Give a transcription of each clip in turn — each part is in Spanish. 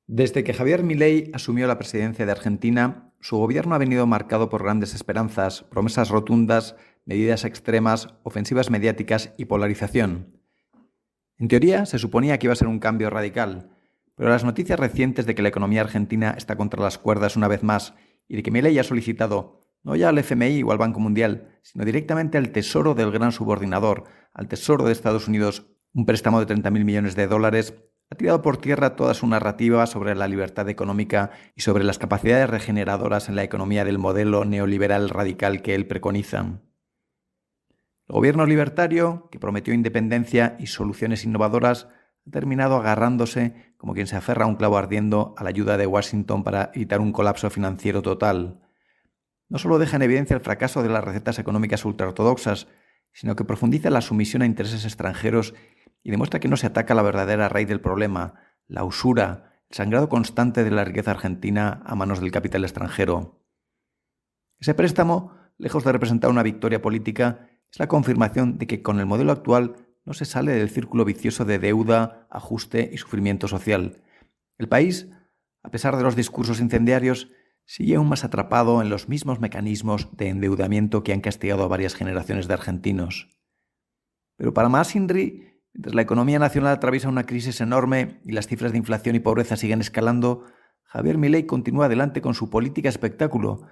Desde que Javier Milei asumió la presidencia de Argentina, su gobierno ha venido marcado por grandes esperanzas, promesas rotundas, medidas extremas, ofensivas mediáticas y polarización. En teoría, se suponía que iba a ser un cambio radical, pero las noticias recientes de que la economía argentina está contra las cuerdas una vez más y de que Milei ha solicitado no ya al FMI o al Banco Mundial, sino directamente al Tesoro del gran subordinador, al Tesoro de Estados Unidos, un préstamo de 30.000 millones de dólares, ha tirado por tierra toda su narrativa sobre la libertad económica y sobre las capacidades regeneradoras en la economía del modelo neoliberal radical que él preconiza. El gobierno libertario, que prometió independencia y soluciones innovadoras, ha terminado agarrándose, como quien se aferra a un clavo ardiendo, a la ayuda de Washington para evitar un colapso financiero total. No solo deja en evidencia el fracaso de las recetas económicas ultraortodoxas, sino que profundiza la sumisión a intereses extranjeros y demuestra que no se ataca la verdadera raíz del problema, la usura, el sangrado constante de la riqueza argentina a manos del capital extranjero. Ese préstamo, lejos de representar una victoria política, es la confirmación de que con el modelo actual no se sale del círculo vicioso de deuda, ajuste y sufrimiento social. El país, a pesar de los discursos incendiarios, sigue aún más atrapado en los mismos mecanismos de endeudamiento que han castigado a varias generaciones de argentinos. Pero para más Inri, mientras la economía nacional atraviesa una crisis enorme y las cifras de inflación y pobreza siguen escalando, Javier Milei continúa adelante con su política espectáculo.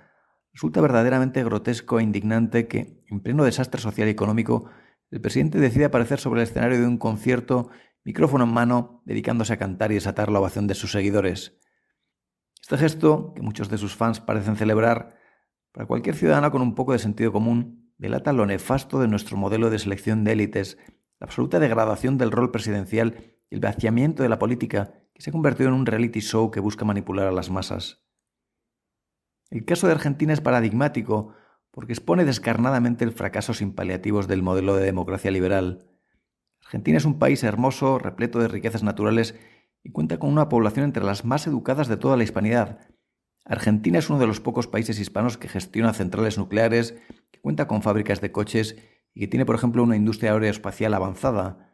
Resulta verdaderamente grotesco e indignante que, en pleno desastre social y económico, el presidente decide aparecer sobre el escenario de un concierto, micrófono en mano, dedicándose a cantar y desatar la ovación de sus seguidores. Este gesto, que muchos de sus fans parecen celebrar, para cualquier ciudadano con un poco de sentido común, delata lo nefasto de nuestro modelo de selección de élites, la absoluta degradación del rol presidencial y el vaciamiento de la política, que se ha convertido en un reality show que busca manipular a las masas. El caso de Argentina es paradigmático porque expone descarnadamente el fracaso sin paliativos del modelo de democracia liberal. Argentina es un país hermoso, repleto de riquezas naturales y cuenta con una población entre las más educadas de toda la hispanidad. Argentina es uno de los pocos países hispanos que gestiona centrales nucleares, que cuenta con fábricas de coches y que tiene, por ejemplo, una industria aeroespacial avanzada.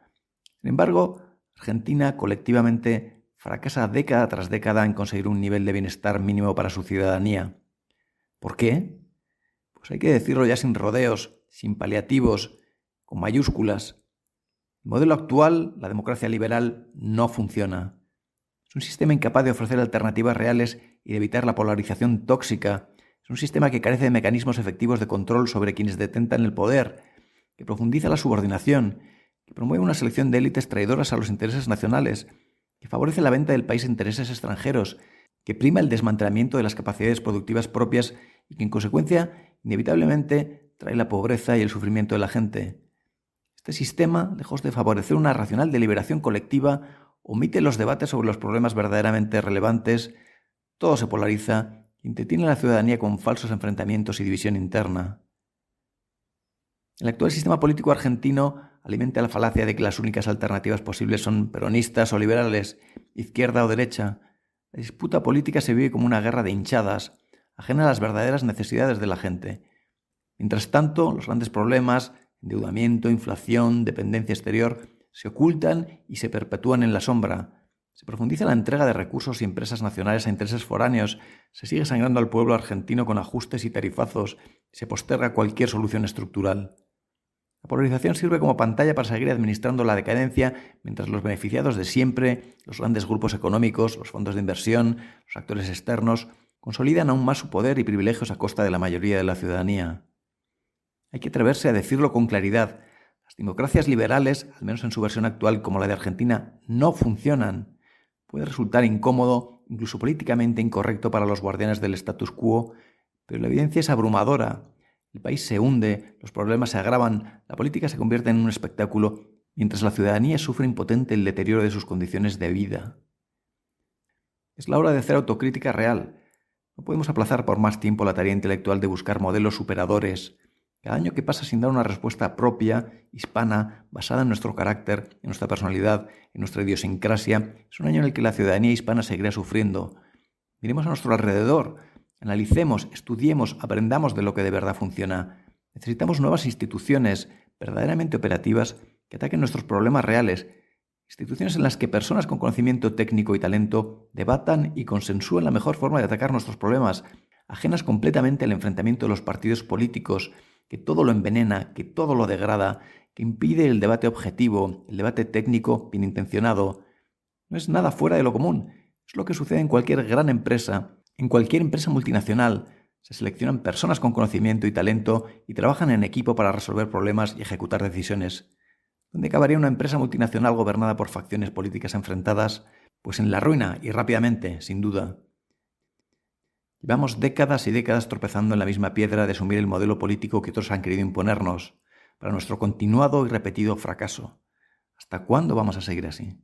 Sin embargo, Argentina colectivamente fracasa década tras década en conseguir un nivel de bienestar mínimo para su ciudadanía. ¿Por qué? Pues hay que decirlo ya sin rodeos, sin paliativos, con mayúsculas. El modelo actual, la democracia liberal, no funciona. Es un sistema incapaz de ofrecer alternativas reales y de evitar la polarización tóxica. Es un sistema que carece de mecanismos efectivos de control sobre quienes detentan el poder, que profundiza la subordinación, que promueve una selección de élites traidoras a los intereses nacionales, que favorece la venta del país a intereses extranjeros, que prima el desmantelamiento de las capacidades productivas propias y que, en consecuencia, inevitablemente trae la pobreza y el sufrimiento de la gente. Este sistema, lejos de favorecer una racional deliberación colectiva, omite los debates sobre los problemas verdaderamente relevantes, todo se polariza y entretiene a la ciudadanía con falsos enfrentamientos y división interna. El actual sistema político argentino alimenta la falacia de que las únicas alternativas posibles son peronistas o liberales, izquierda o derecha. La disputa política se vive como una guerra de hinchadas, ajena a las verdaderas necesidades de la gente. Mientras tanto, los grandes problemas, endeudamiento, inflación, dependencia exterior, se ocultan y se perpetúan en la sombra. Se profundiza la entrega de recursos y empresas nacionales a intereses foráneos, se sigue sangrando al pueblo argentino con ajustes y tarifazos, se posterga cualquier solución estructural. La polarización sirve como pantalla para seguir administrando la decadencia, mientras los beneficiados de siempre, los grandes grupos económicos, los fondos de inversión, los actores externos, consolidan aún más su poder y privilegios a costa de la mayoría de la ciudadanía. Hay que atreverse a decirlo con claridad. Las democracias liberales, al menos en su versión actual como la de Argentina, no funcionan. Puede resultar incómodo, incluso políticamente incorrecto para los guardianes del status quo, pero la evidencia es abrumadora. El país se hunde, los problemas se agravan, la política se convierte en un espectáculo, mientras la ciudadanía sufre impotente el deterioro de sus condiciones de vida. Es la hora de hacer autocrítica real. No podemos aplazar por más tiempo la tarea intelectual de buscar modelos superadores. Cada año que pasa sin dar una respuesta propia, hispana, basada en nuestro carácter, en nuestra personalidad, en nuestra idiosincrasia, es un año en el que la ciudadanía hispana seguirá sufriendo. Miremos a nuestro alrededor, analicemos, estudiemos, aprendamos de lo que de verdad funciona. Necesitamos nuevas instituciones verdaderamente operativas que ataquen nuestros problemas reales, Instituciones en las que personas con conocimiento técnico y talento debatan y consensúen la mejor forma de atacar nuestros problemas, ajenas completamente al enfrentamiento de los partidos políticos, que todo lo envenena, que todo lo degrada, que impide el debate objetivo, el debate técnico bien intencionado. No es nada fuera de lo común. Es lo que sucede en cualquier gran empresa, en cualquier empresa multinacional. Se seleccionan personas con conocimiento y talento y trabajan en equipo para resolver problemas y ejecutar decisiones. ¿Dónde acabaría una empresa multinacional gobernada por facciones políticas enfrentadas? Pues en la ruina y rápidamente, sin duda. Llevamos décadas y décadas tropezando en la misma piedra de asumir el modelo político que otros han querido imponernos, para nuestro continuado y repetido fracaso. ¿Hasta cuándo vamos a seguir así?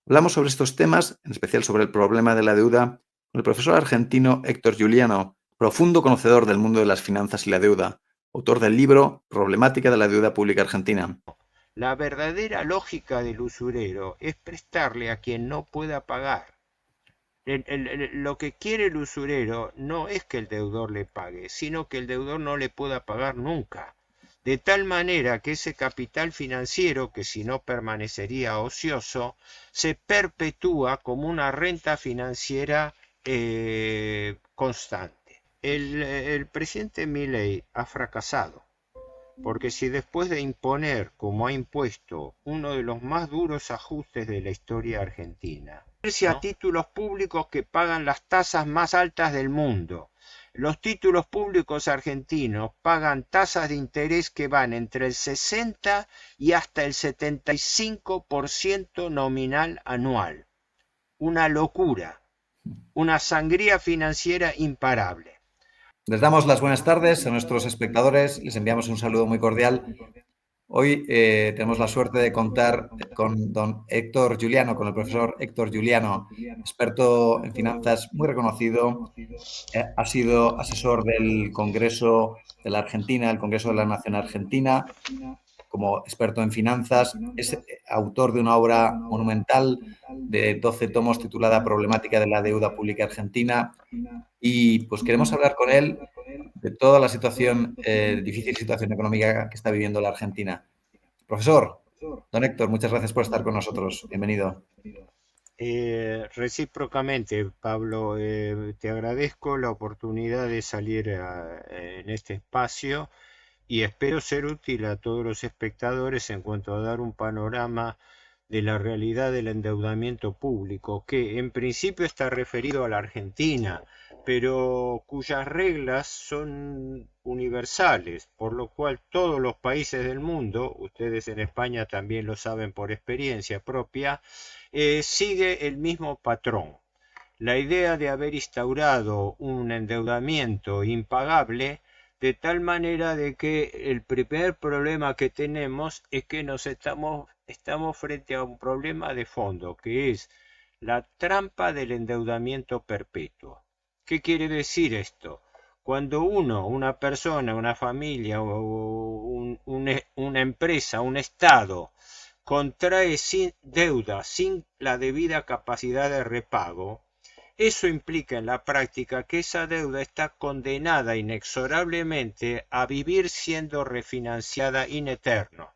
Hablamos sobre estos temas, en especial sobre el problema de la deuda, con el profesor argentino Héctor Giuliano, profundo conocedor del mundo de las finanzas y la deuda, autor del libro Problemática de la deuda pública argentina. La verdadera lógica del usurero es prestarle a quien no pueda pagar. Lo que quiere el usurero no es que el deudor le pague, sino que el deudor no le pueda pagar nunca. De tal manera que ese capital financiero, que si no permanecería ocioso, se perpetúa como una renta financiera constante. El presidente Milei ha fracasado. Porque si después de imponer, como ha impuesto, uno de los más duros ajustes de la historia argentina, a títulos públicos que pagan las tasas más altas del mundo, los títulos públicos argentinos pagan tasas de interés que van entre el 60 y hasta el 75% nominal anual. Una locura, una sangría financiera imparable. Les damos las buenas tardes a nuestros espectadores, les enviamos un saludo muy cordial. Hoy tenemos la suerte de contar con don Héctor Giuliano, con el profesor Héctor Giuliano, experto en finanzas muy reconocido. Ha sido asesor del Congreso de la Argentina, el Congreso de la Nación Argentina, como experto en finanzas. Es autor de una obra monumental de 12 tomos titulada Problemática de la deuda pública argentina. Y pues queremos hablar con él de toda la situación, difícil situación económica que está viviendo la Argentina. Profesor, don Héctor, muchas gracias por estar con nosotros. Bienvenido. Recíprocamente, Pablo, te agradezco la oportunidad de salir en este espacio y espero ser útil a todos los espectadores en cuanto a dar un panorama de la realidad del endeudamiento público, que en principio está referido a la Argentina, pero cuyas reglas son universales, por lo cual todos los países del mundo, ustedes en España también lo saben por experiencia propia, sigue el mismo patrón. La idea de haber instaurado un endeudamiento impagable de tal manera de que el primer problema que tenemos es que estamos frente a un problema de fondo, que es la trampa del endeudamiento perpetuo. ¿Qué quiere decir esto? Cuando una persona, una familia o una empresa, un Estado, contrae deuda sin la debida capacidad de repago, eso implica en la práctica que esa deuda está condenada inexorablemente a vivir siendo refinanciada in eterno.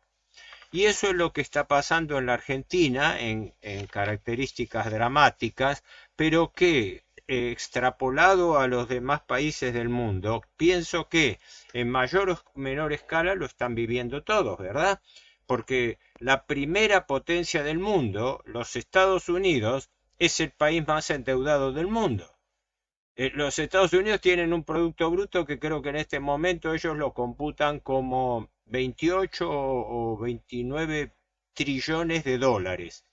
Y eso es lo que está pasando en la Argentina en características dramáticas, pero que extrapolado a los demás países del mundo, pienso que en mayor o menor escala lo están viviendo todos, ¿verdad? Porque la primera potencia del mundo, los Estados Unidos, es el país más endeudado del mundo. Los Estados Unidos tienen un Producto Bruto que creo que en este momento ellos lo computan como 28 o 29 trillones de dólares.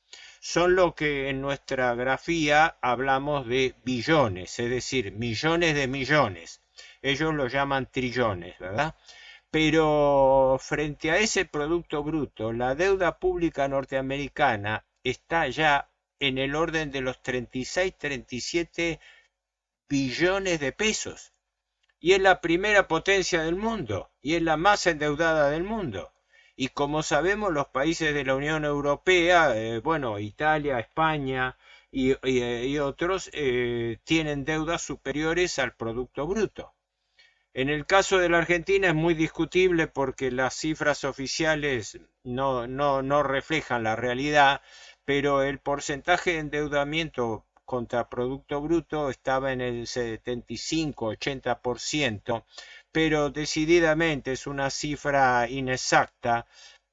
Son lo que en nuestra grafía hablamos de billones, es decir, millones de millones. Ellos lo llaman trillones, ¿verdad? Pero frente a ese Producto Bruto, la deuda pública norteamericana está ya en el orden de los 36, 37 billones de pesos. Y es la primera potencia del mundo, y es la más endeudada del mundo. Y como sabemos, los países de la Unión Europea, Italia, España y otros, tienen deudas superiores al Producto Bruto. En el caso de la Argentina es muy discutible porque las cifras oficiales no reflejan la realidad, pero el porcentaje de endeudamiento contra Producto Bruto estaba en el 75-80%, pero decididamente es una cifra inexacta,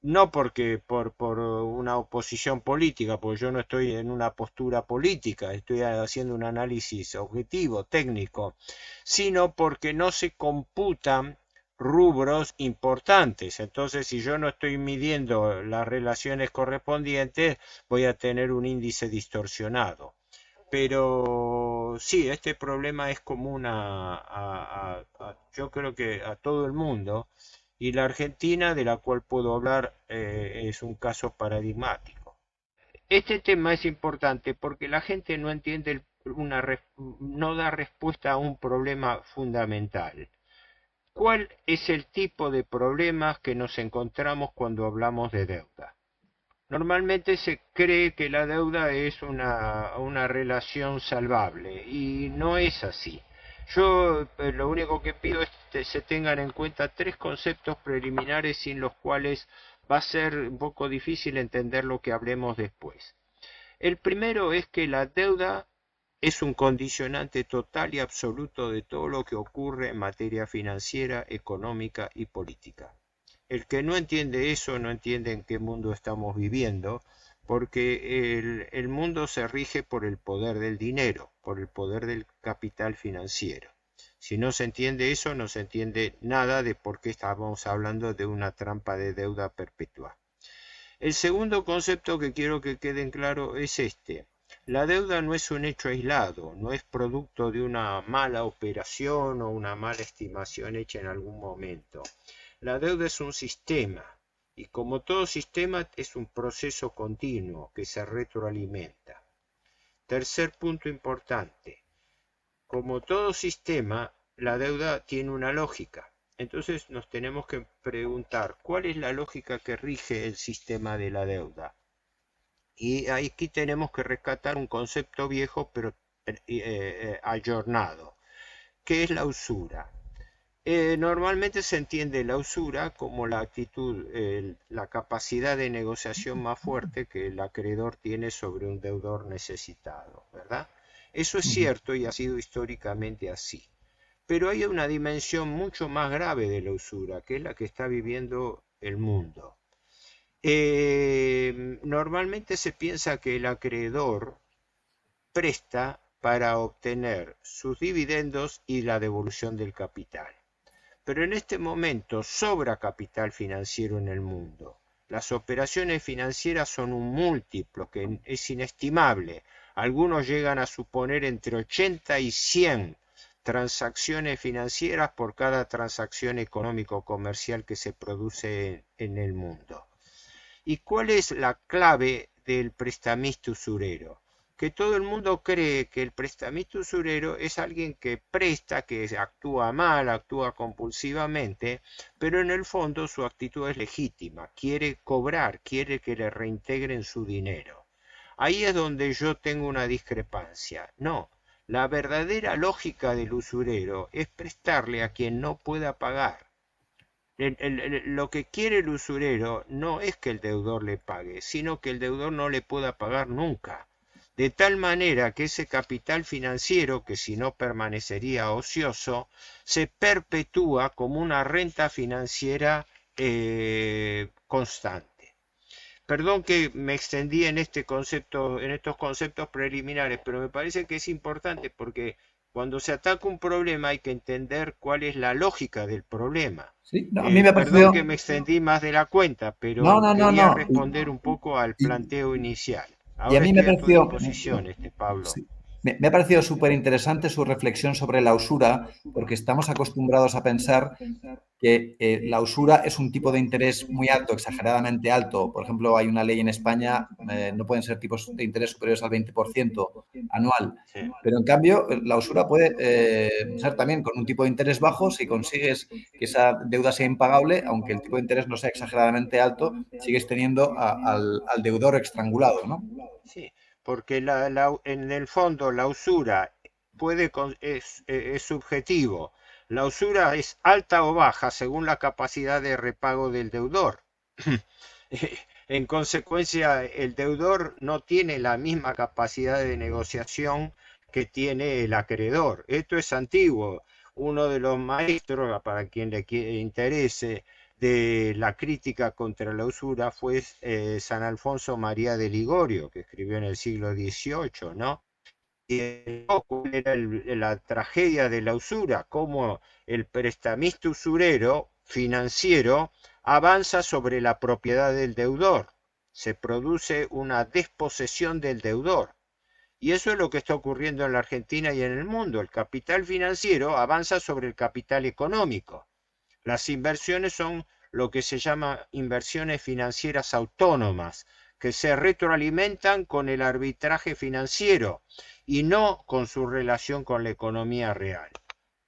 no porque por una oposición política, porque yo no estoy en una postura política, estoy haciendo un análisis objetivo, técnico, sino porque no se computan rubros importantes. Entonces, si yo no estoy midiendo las relaciones correspondientes, voy a tener un índice distorsionado. Pero sí, este problema es común yo creo que a todo el mundo, y la Argentina, de la cual puedo hablar, es un caso paradigmático. Este tema es importante porque la gente no entiende no da respuesta a un problema fundamental. ¿Cuál es el tipo de problemas que nos encontramos cuando hablamos de deuda? Normalmente se cree que la deuda es una relación salvable y no es así. Yo lo único que pido es que se tengan en cuenta tres conceptos preliminares sin los cuales va a ser un poco difícil entender lo que hablemos después. El primero es que la deuda es un condicionante total y absoluto de todo lo que ocurre en materia financiera, económica y política. El que no entiende eso no entiende en qué mundo estamos viviendo, porque el mundo se rige por el poder del dinero, por el poder del capital financiero. Si no se entiende eso, no se entiende nada de por qué estamos hablando de una trampa de deuda perpetua. El segundo concepto que quiero que quede en claro es este. La deuda no es un hecho aislado, no es producto de una mala operación o una mala estimación hecha en algún momento. La deuda es un sistema y como todo sistema es un proceso continuo que se retroalimenta. Tercer punto importante. Como todo sistema, la deuda tiene una lógica. Entonces nos tenemos que preguntar, ¿cuál es la lógica que rige el sistema de la deuda? Y aquí tenemos que rescatar un concepto viejo pero ayornado, que es la usura. Normalmente se entiende la usura como la actitud, la capacidad de negociación más fuerte que el acreedor tiene sobre un deudor necesitado, ¿verdad? Eso es Ujú. cierto y ha sido históricamente así. Pero hay una dimensión mucho más grave de la usura, que es la que está viviendo el mundo. Normalmente se piensa que el acreedor presta para obtener sus dividendos y la devolución del capital. Pero en este momento sobra capital financiero en el mundo. Las operaciones financieras son un múltiplo que es inestimable. Algunos llegan a suponer entre 80 y 100 transacciones financieras por cada transacción económico-comercial que se produce en el mundo. ¿Y cuál es la clave del prestamista usurero? Que todo el mundo cree que el prestamista usurero es alguien que presta, que actúa mal, actúa compulsivamente, pero en el fondo su actitud es legítima, quiere cobrar, quiere que le reintegren su dinero. Ahí es donde yo tengo una discrepancia. No, la verdadera lógica del usurero es prestarle a quien no pueda pagar. Lo que quiere el usurero no es que el deudor le pague, sino que el deudor no le pueda pagar nunca. De tal manera que ese capital financiero, que si no permanecería ocioso, se perpetúa como una renta financiera constante. Perdón que me extendí en este concepto, en estos conceptos preliminares, pero me parece que es importante porque cuando se ataca un problema hay que entender cuál es la lógica del problema. Sí, no, a mí me ha Perdón parecido... que me extendí más de la cuenta, No, pero no, no, quería no. responder un poco al Y- planteo inicial. Y a Ahora mí me estoy a tu pareció, disposición, Pablo. sí, me ha parecido súper interesante su reflexión sobre la usura, porque estamos acostumbrados a pensar que la usura es un tipo de interés muy alto, exageradamente alto. Por ejemplo, hay una ley en España, no pueden ser tipos de interés superiores al 20% anual. Sí. Pero en cambio, la usura puede ser también con un tipo de interés bajo. Si consigues que esa deuda sea impagable, aunque el tipo de interés no sea exageradamente alto, sigues teniendo al deudor estrangulado, ¿no? Sí, porque en el fondo la usura es subjetivo. La usura es alta o baja según la capacidad de repago del deudor. En consecuencia, el deudor no tiene la misma capacidad de negociación que tiene el acreedor. Esto es antiguo. Uno de los maestros, para quien le interese, de la crítica contra la usura fue San Alfonso María de Ligorio, que escribió en el siglo XVIII, ¿no? Y era la tragedia de la usura, cómo el prestamista usurero financiero avanza sobre la propiedad del deudor. Se produce una desposesión del deudor. Y eso es lo que está ocurriendo en la Argentina y en el mundo. El capital financiero avanza sobre el capital económico. Las inversiones son lo que se llama inversiones financieras autónomas, que se retroalimentan con el arbitraje financiero y no con su relación con la economía real.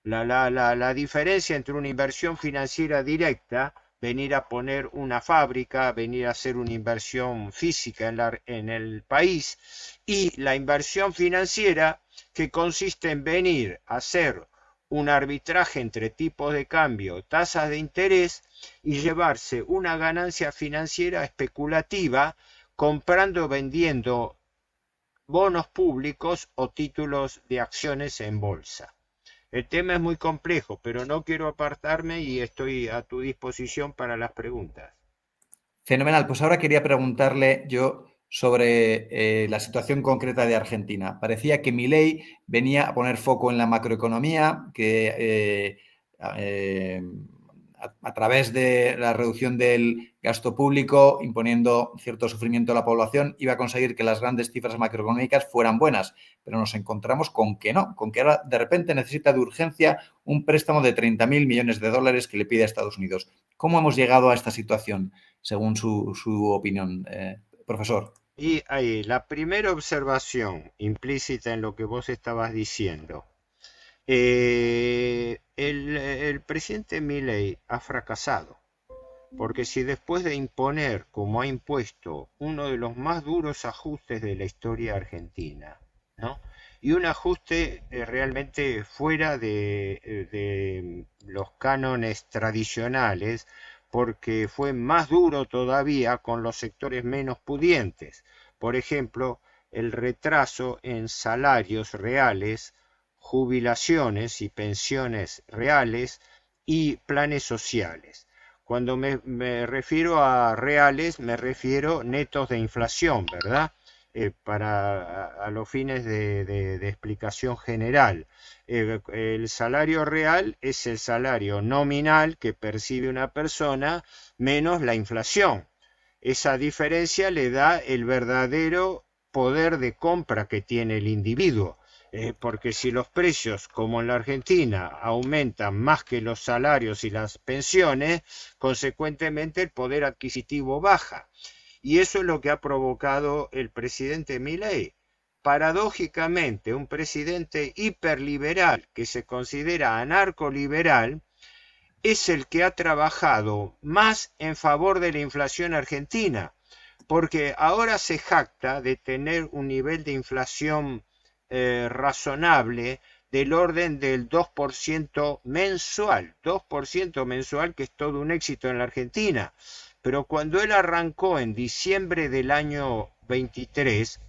La diferencia entre una inversión financiera directa, venir a poner una fábrica, venir a hacer una inversión física en el país, y la inversión financiera que consiste en venir a hacer un arbitraje entre tipos de cambio, tasas de interés y llevarse una ganancia financiera especulativa comprando o vendiendo bonos públicos o títulos de acciones en bolsa. El tema es muy complejo, pero no quiero apartarme y estoy a tu disposición para las preguntas. Fenomenal. Pues ahora quería preguntarle yo sobre la situación concreta de Argentina. Parecía que Milei venía a poner foco en la macroeconomía, que a través de la reducción del gasto público, imponiendo cierto sufrimiento a la población, iba a conseguir que las grandes cifras macroeconómicas fueran buenas. Pero nos encontramos con que no, con que ahora de repente necesita de urgencia un préstamo de 30.000 millones de dólares que le pide a Estados Unidos. ¿Cómo hemos llegado a esta situación, según su opinión, profesor? Y ahí, la primera observación implícita en lo que vos estabas diciendo. El presidente Milei ha fracasado, porque si después de imponer, como ha impuesto, uno de los más duros ajustes de la historia argentina, ¿no? Y un ajuste realmente fuera de los cánones tradicionales, porque fue más duro todavía con los sectores menos pudientes. Por ejemplo, el retraso en salarios reales, jubilaciones y pensiones reales y planes sociales. Cuando me refiero a reales, me refiero netos de inflación, ¿verdad? Para a los fines de explicación general. El salario real es el salario nominal que percibe una persona menos la inflación. Esa diferencia le da el verdadero poder de compra que tiene el individuo. Porque si los precios, como en la Argentina, aumentan más que los salarios y las pensiones, consecuentemente el poder adquisitivo baja. Y eso es lo que ha provocado el presidente Milei. Paradójicamente, un presidente hiperliberal que se considera anarcoliberal es el que ha trabajado más en favor de la inflación argentina, porque ahora se jacta de tener un nivel de inflación razonable del orden del 2% mensual, 2% mensual, que es todo un éxito en la Argentina. Pero cuando él arrancó en diciembre del año 23,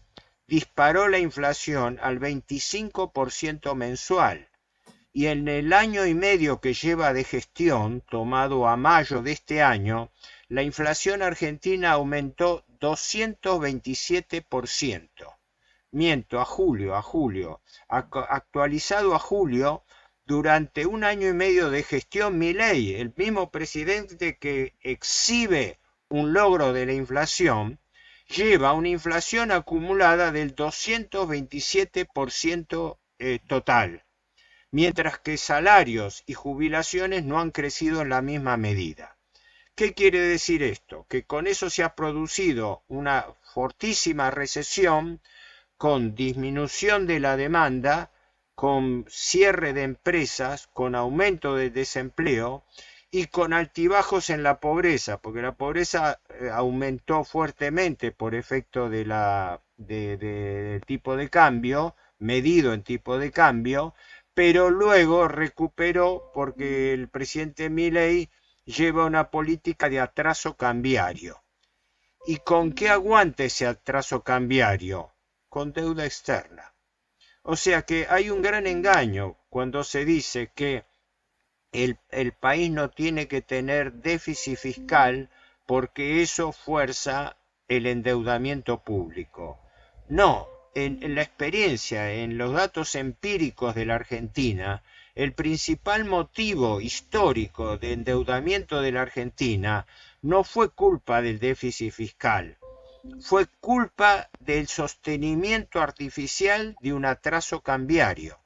disparó la inflación al 25% mensual. Y en el año y medio que lleva de gestión, tomado a mayo de este año, la inflación argentina aumentó 227%. Miento, a julio, actualizado a julio, durante un año y medio de gestión Milei, el mismo presidente que exhibe un logro de la inflación, lleva una inflación acumulada del 227% total, mientras que salarios y jubilaciones no han crecido en la misma medida. ¿Qué quiere decir esto? Que con eso se ha producido una fortísima recesión, con disminución de la demanda, con cierre de empresas, con aumento del desempleo y con altibajos en la pobreza, porque la pobreza aumentó fuertemente por efecto del tipo de cambio, medido en tipo de cambio, pero luego recuperó porque el presidente Milei lleva una política de atraso cambiario. ¿Y con qué aguanta ese atraso cambiario? Con deuda externa. O sea que hay un gran engaño cuando se dice que el país no tiene que tener déficit fiscal porque eso fuerza el endeudamiento público. No, en la experiencia, en los datos empíricos de la Argentina, el principal motivo histórico de endeudamiento de la Argentina no fue culpa del déficit fiscal, fue culpa del sostenimiento artificial de un atraso cambiario.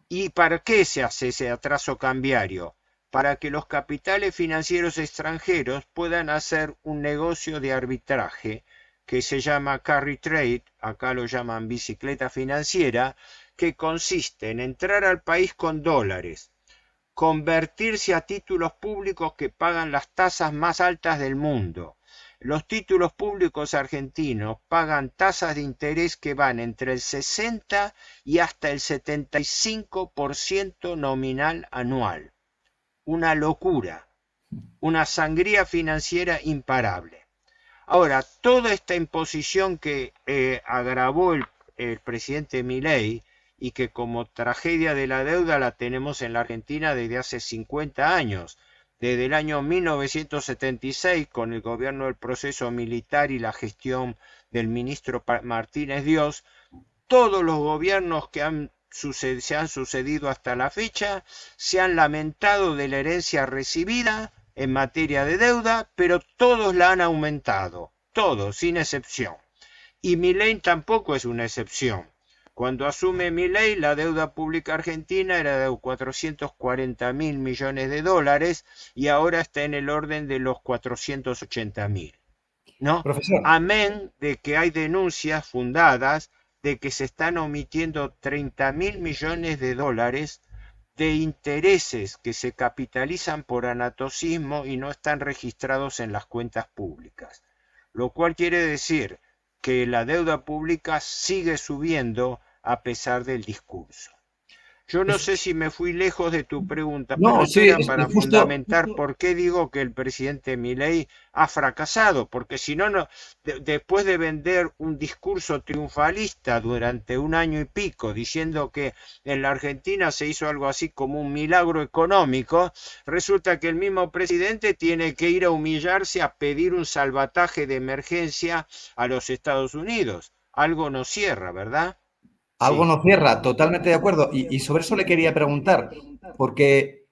¿Y para qué se hace ese atraso cambiario? Para que los capitales financieros extranjeros puedan hacer un negocio de arbitraje que se llama carry trade, acá lo llaman bicicleta financiera, que consiste en entrar al país con dólares, convertirse a títulos públicos que pagan las tasas más altas del mundo. Los títulos públicos argentinos pagan tasas de interés que van entre el 60 y hasta el 75% nominal anual. Una locura, una sangría financiera imparable. Ahora, toda esta imposición que agravó el presidente Milei y que como tragedia de la deuda la tenemos en la Argentina desde hace 50 años, desde el año 1976 con el gobierno del proceso militar y la gestión del ministro Martínez Dios, todos los gobiernos que se han sucedido hasta la fecha se han lamentado de la herencia recibida en materia de deuda, pero todos la han aumentado, todos, sin excepción. Y Milei tampoco es una excepción. Cuando asume Milei, la deuda pública argentina era de 440.000 millones de dólares y ahora está en el orden de los 480.000, ¿no? Profesor, Amén de que hay denuncias fundadas de que se están omitiendo 30.000 millones de dólares de intereses que se capitalizan por anatocismo y no están registrados en las cuentas públicas. Lo cual quiere decir que la deuda pública sigue subiendo a pesar del discurso. Yo no sé si me fui lejos de tu pregunta, pero no, esto sí, era para justo, fundamentar por qué digo que el presidente Milei ha fracasado, porque si no, después de vender un discurso triunfalista durante un año y pico, diciendo que en la Argentina se hizo algo así como un milagro económico, resulta que el mismo presidente tiene que ir a humillarse a pedir un salvataje de emergencia a los Estados Unidos. Algo no cierra, ¿verdad? algo Sí. no cierra, totalmente de acuerdo. Y sobre eso le quería preguntar, porque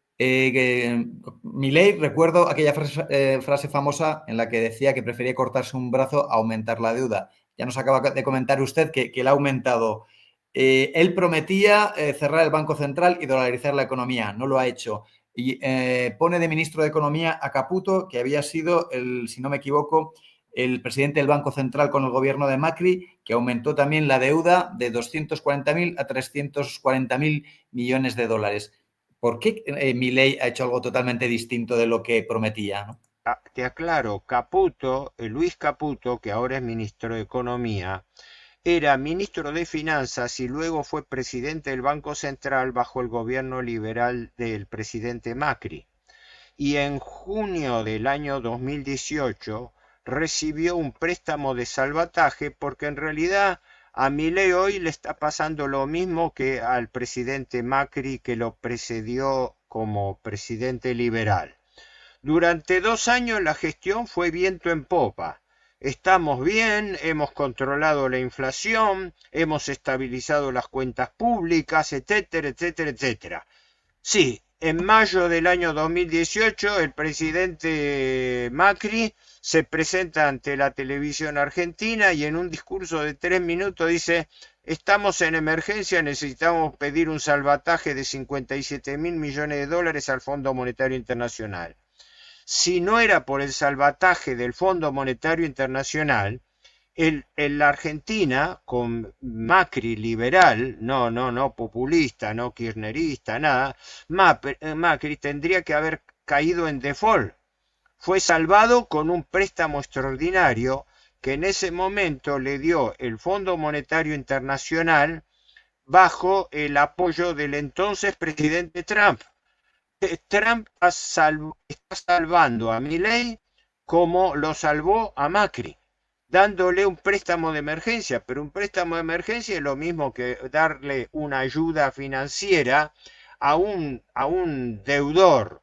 Milei, recuerdo aquella frase famosa en la que decía que prefería cortarse un brazo a aumentar la deuda. Ya nos acaba de comentar usted que la ha aumentado. Él prometía cerrar el Banco Central y dolarizar la economía, no lo ha hecho. Y pone de ministro de Economía a Caputo, que había sido, si no me equivoco, el presidente del Banco Central con el gobierno de Macri, que aumentó también la deuda de 240.000 a 340.000 millones de dólares. ¿Por qué Milei ha hecho algo totalmente distinto de lo que prometía, ¿no? Te aclaro, Caputo, Luis Caputo, que ahora es ministro de Economía, era ministro de Finanzas y luego fue presidente del Banco Central bajo el gobierno liberal del presidente Macri. Y en junio del año 2018 recibió un préstamo de salvataje porque en realidad a Milei hoy le está pasando lo mismo que al presidente Macri que lo precedió como presidente liberal. Durante 2 años la gestión fue viento en popa. Estamos bien, hemos controlado la inflación, hemos estabilizado las cuentas públicas, etcétera, etcétera, etcétera. Sí, en mayo del año 2018 el presidente Macri se presenta ante la televisión argentina y en un discurso de 3 minutos dice: estamos en emergencia, necesitamos pedir un salvataje de 57.000 millones de dólares al Fondo Monetario Internacional. Si no era por el salvataje del Fondo Monetario Internacional, la Argentina, con Macri liberal, no populista, no kirchnerista, nada, Macri tendría que haber caído en default. Fue salvado con un préstamo extraordinario que en ese momento le dio el Fondo Monetario Internacional bajo el apoyo del entonces presidente Trump. Trump está salvando a Milei como lo salvó a Macri, dándole un préstamo de emergencia, pero un préstamo de emergencia es lo mismo que darle una ayuda financiera a un deudor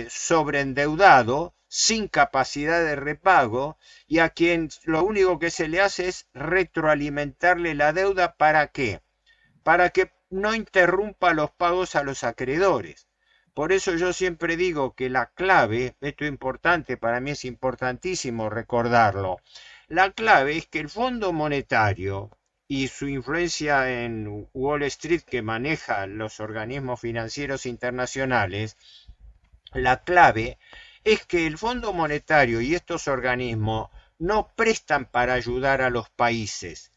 sobreendeudado, sin capacidad de repago, y a quien lo único que se le hace es retroalimentarle la deuda. ¿Para qué? Para que no interrumpa los pagos a los acreedores. Por eso yo siempre digo que la clave, esto es importante, para mí es importantísimo recordarlo, la clave es que el Fondo Monetario y su influencia en Wall Street, que maneja los organismos financieros internacionales, la clave es que el Fondo Monetario y estos organismos no prestan para ayudar a los países,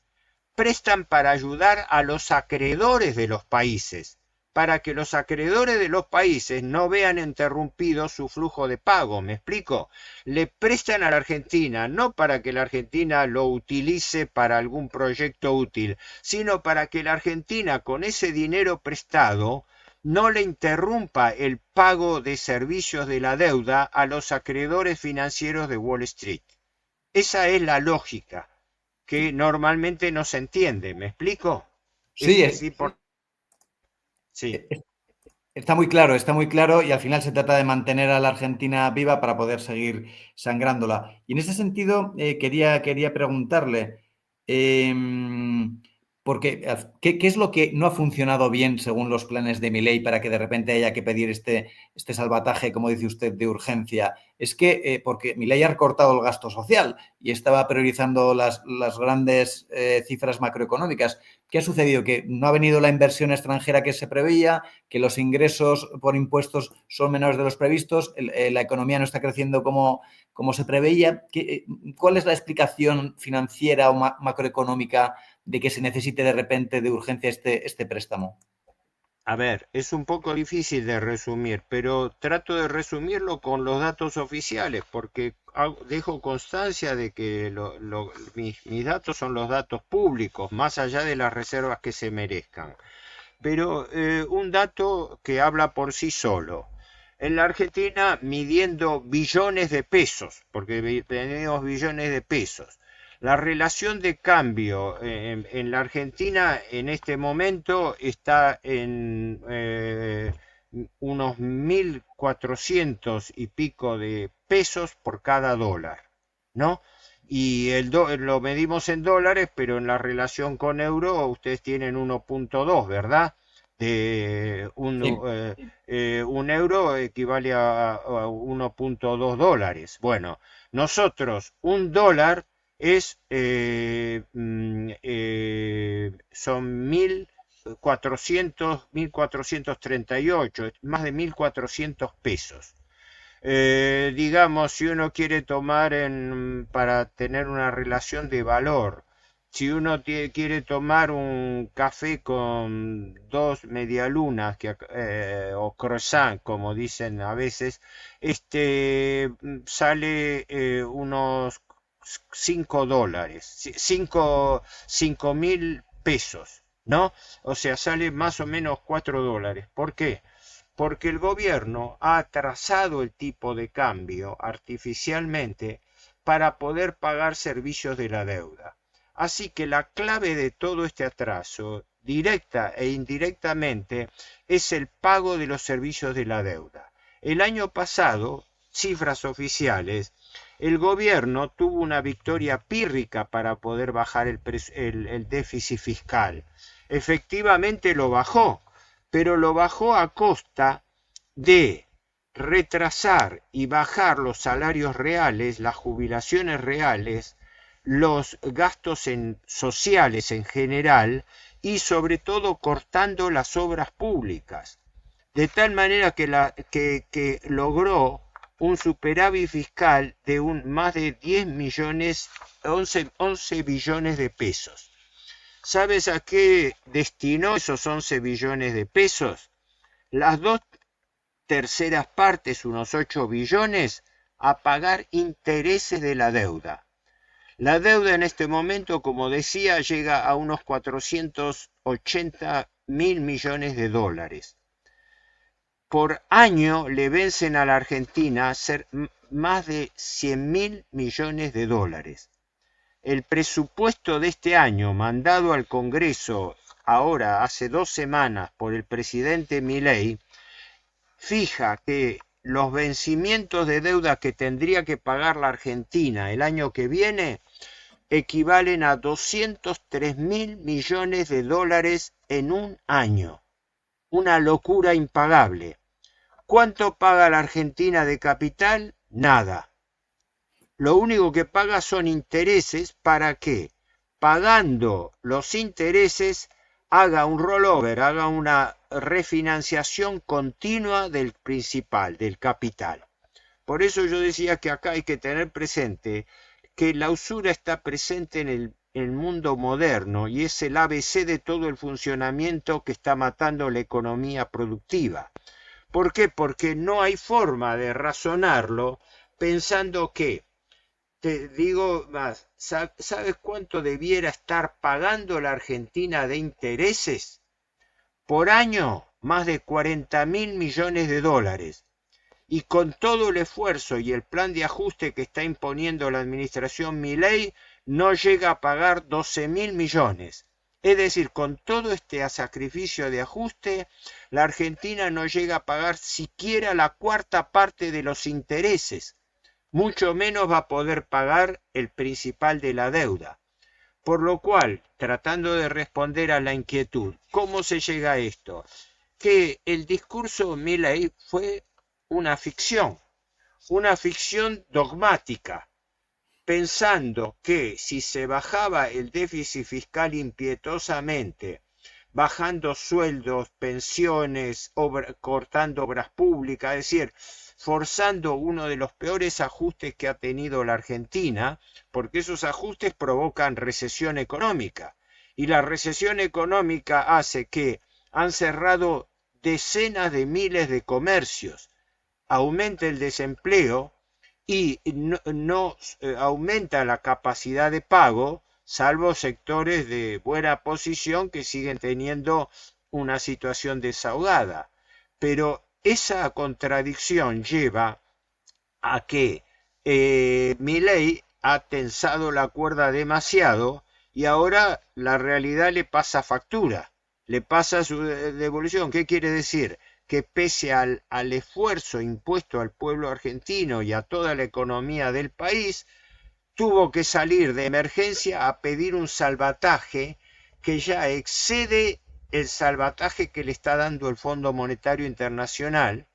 prestan para ayudar a los acreedores de los países, para que los acreedores de los países no vean interrumpido su flujo de pago. ¿Me explico? Le prestan a la Argentina no para que la Argentina lo utilice para algún proyecto útil, sino para que la Argentina con ese dinero prestado no le interrumpa el pago de servicios de la deuda a los acreedores financieros de Wall Street. Esa es la lógica que normalmente no se entiende. ¿Me explico? Sí, Es importante. Sí. es- está muy claro y al final se trata de mantener a la Argentina viva para poder seguir sangrándola. Y en ese sentido, quería preguntarle, eh, porque, ¿qué es lo que no ha funcionado bien según los planes de Milei para que de repente haya que pedir este salvataje, como dice usted, de urgencia? Es que, porque Milei ha recortado el gasto social y estaba priorizando las grandes cifras macroeconómicas. ¿Qué ha sucedido? Que no ha venido la inversión extranjera que se preveía, que los ingresos por impuestos son menores de los previstos, la economía no está creciendo como se preveía. ¿Cuál es la explicación financiera o macroeconómica de que se necesite de repente de urgencia este préstamo? A ver, es un poco difícil de resumir, pero trato de resumirlo con los datos oficiales, porque dejo constancia de que mis datos son los datos públicos, más allá de las reservas que se merezcan. Pero un dato que habla por sí solo. En la Argentina, midiendo billones de pesos, porque tenemos billones de pesos, la relación de cambio en la Argentina en este momento está en unos 1.400 y pico de pesos por cada dólar, ¿no? Y lo medimos en dólares, pero en la relación con euro ustedes tienen 1.2, ¿verdad? De Sí. un euro equivale a 1.2 dólares. Bueno, nosotros un dólar son 1.438, más de 1.400 pesos. Digamos, si uno quiere tomar para tener una relación de valor, si uno quiere tomar un café con dos medialunas o croissant, como dicen a veces, sale unos $5, 5.000 pesos, ¿no? O sea, sale más o menos $4. ¿Por qué? Porque el gobierno ha atrasado el tipo de cambio artificialmente para poder pagar servicios de la deuda. Así que la clave de todo este atraso, directa e indirectamente, es el pago de los servicios de la deuda. El año pasado, cifras oficiales, el gobierno tuvo una victoria pírrica para poder bajar el déficit fiscal. Efectivamente lo bajó, pero lo bajó a costa de retrasar y bajar los salarios reales, las jubilaciones reales, los gastos sociales en general y sobre todo cortando las obras públicas. De tal manera que logró un superávit fiscal de más de 10 millones, 11 billones de pesos. ¿Sabes a qué destinó esos 11 billones de pesos? Las dos terceras partes, unos 8 billones, a pagar intereses de la deuda. La deuda en este momento, como decía, llega a unos 480.000 millones de dólares. Por año le vencen a la Argentina más de 100.000 millones de dólares. El presupuesto de este año, mandado al Congreso ahora hace 2 semanas por el presidente Milei, fija que los vencimientos de deuda que tendría que pagar la Argentina el año que viene equivalen a 203.000 millones de dólares en un año. Una locura impagable. ¿Cuánto paga la Argentina de capital? Nada. Lo único que paga son intereses. ¿Para qué? Pagando los intereses, haga un rollover, haga una refinanciación continua del principal, del capital. Por eso yo decía que acá hay que tener presente que la usura está presente en el mundo moderno y es el ABC de todo el funcionamiento que está matando la economía productiva. ¿Por qué? Porque no hay forma de razonarlo pensando que, te digo más, ¿sabes cuánto debiera estar pagando la Argentina de intereses? Por año, más de 40.000 millones de dólares. Y con todo el esfuerzo y el plan de ajuste que está imponiendo la administración Milei, no llega a pagar 12.000 millones. Es decir, con todo este sacrificio de ajuste, la Argentina no llega a pagar siquiera la cuarta parte de los intereses. Mucho menos va a poder pagar el principal de la deuda. Por lo cual, tratando de responder a la inquietud, ¿cómo se llega a esto? Que el discurso Milei fue una ficción dogmática, pensando que si se bajaba el déficit fiscal impietosamente, bajando sueldos, pensiones, cortando obras públicas, es decir, forzando uno de los peores ajustes que ha tenido la Argentina, porque esos ajustes provocan recesión económica, y la recesión económica hace que han cerrado decenas de miles de comercios, aumenta el desempleo y no aumenta la capacidad de pago, salvo sectores de buena posición que siguen teniendo una situación desahogada. Pero esa contradicción lleva a que Milei ha tensado la cuerda demasiado y ahora la realidad le pasa factura, le pasa su devolución. ¿Qué quiere decir? Que pese al esfuerzo impuesto al pueblo argentino y a toda la economía del país, tuvo que salir de emergencia a pedir un salvataje que ya excede el salvataje que le está dando el Fondo Monetario Internacional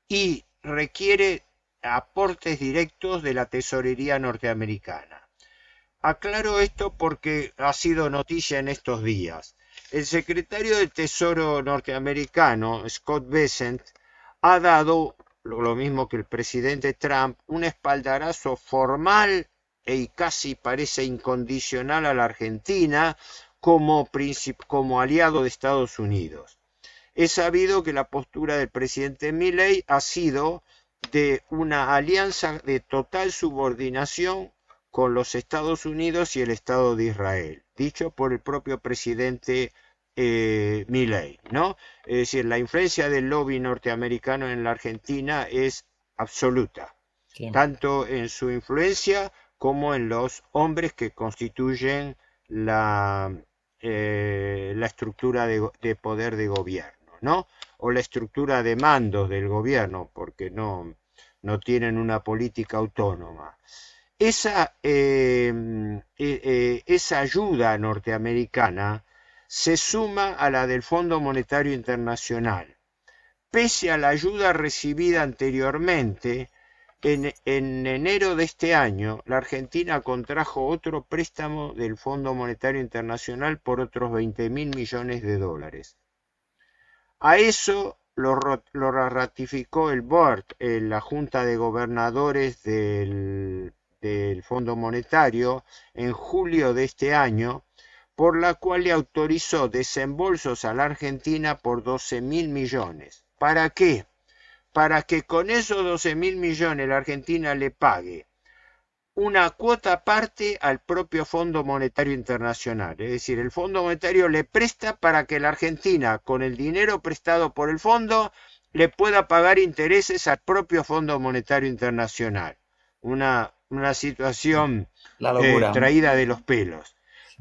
y requiere aportes directos de la tesorería norteamericana. Aclaro esto porque ha sido noticia en estos días. El secretario de Tesoro norteamericano, Scott Bessent, ha dado, lo mismo que el presidente Trump, un espaldarazo formal y casi parece incondicional a la Argentina como aliado de Estados Unidos. Es sabido que la postura del presidente Milei ha sido de una alianza de total subordinación con los Estados Unidos y el Estado de Israel, dicho por el propio presidente Milei, ¿no? Es decir, la influencia del lobby norteamericano en la Argentina es absoluta, sí, tanto en su influencia como en los hombres que constituyen la estructura de poder de gobierno, ¿no? O la estructura de mandos del gobierno, porque no tienen una política autónoma. Esa ayuda norteamericana se suma a la del Fondo Monetario Internacional. Pese a la ayuda recibida anteriormente, en enero de este año, la Argentina contrajo otro préstamo del Fondo Monetario Internacional por otros 20.000 millones de dólares. A eso lo ratificó el Board, la Junta de Gobernadores del Fondo Monetario, en julio de este año, por la cual le autorizó desembolsos a la Argentina por 12.000 millones. ¿Para qué? Para que con esos 12.000 millones la Argentina le pague una cuota aparte al propio Fondo Monetario Internacional. Es decir, el Fondo Monetario le presta para que la Argentina, con el dinero prestado por el fondo, le pueda pagar intereses al propio Fondo Monetario Internacional. Una situación La locura. traída de los pelos.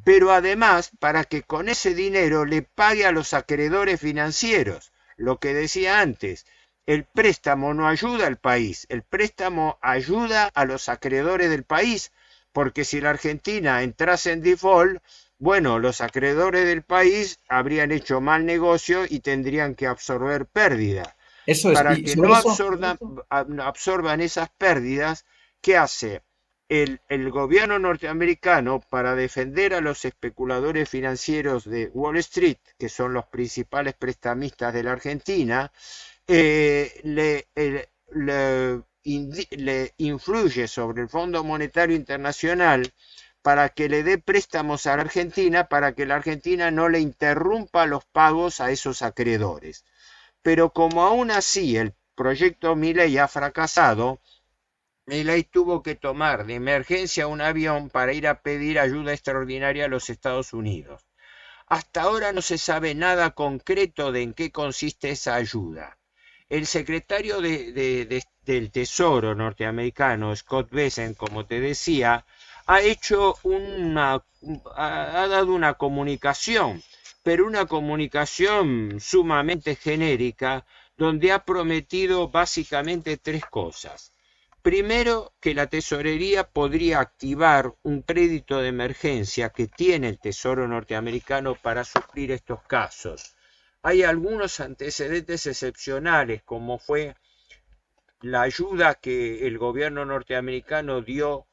Pero además, para que con ese dinero le pague a los acreedores financieros. Lo que decía antes, el préstamo no ayuda al país, el préstamo ayuda a los acreedores del país, porque si la Argentina entrase en default, bueno, los acreedores del país habrían hecho mal negocio y tendrían que absorber pérdidas. Eso es, Para y que sobre no eso, absorban esas pérdidas, ¿qué hace? El gobierno norteamericano, para defender a los especuladores financieros de Wall Street, que son los principales prestamistas de la Argentina, le influye sobre el Fondo Monetario Internacional para que le dé préstamos a la Argentina, para que la Argentina no le interrumpa los pagos a esos acreedores. Pero como aún así el proyecto Milei ha fracasado, Milei tuvo que tomar de emergencia un avión para ir a pedir ayuda extraordinaria a los Estados Unidos. Hasta ahora no se sabe nada concreto de en qué consiste esa ayuda. El secretario del Tesoro norteamericano, Scott Bessent, como te decía, ha dado una comunicación, pero una comunicación sumamente genérica, donde ha prometido básicamente tres cosas. Primero, que la tesorería podría activar un crédito de emergencia que tiene el Tesoro norteamericano para suplir estos casos. Hay algunos antecedentes excepcionales, como fue la ayuda que el gobierno norteamericano dio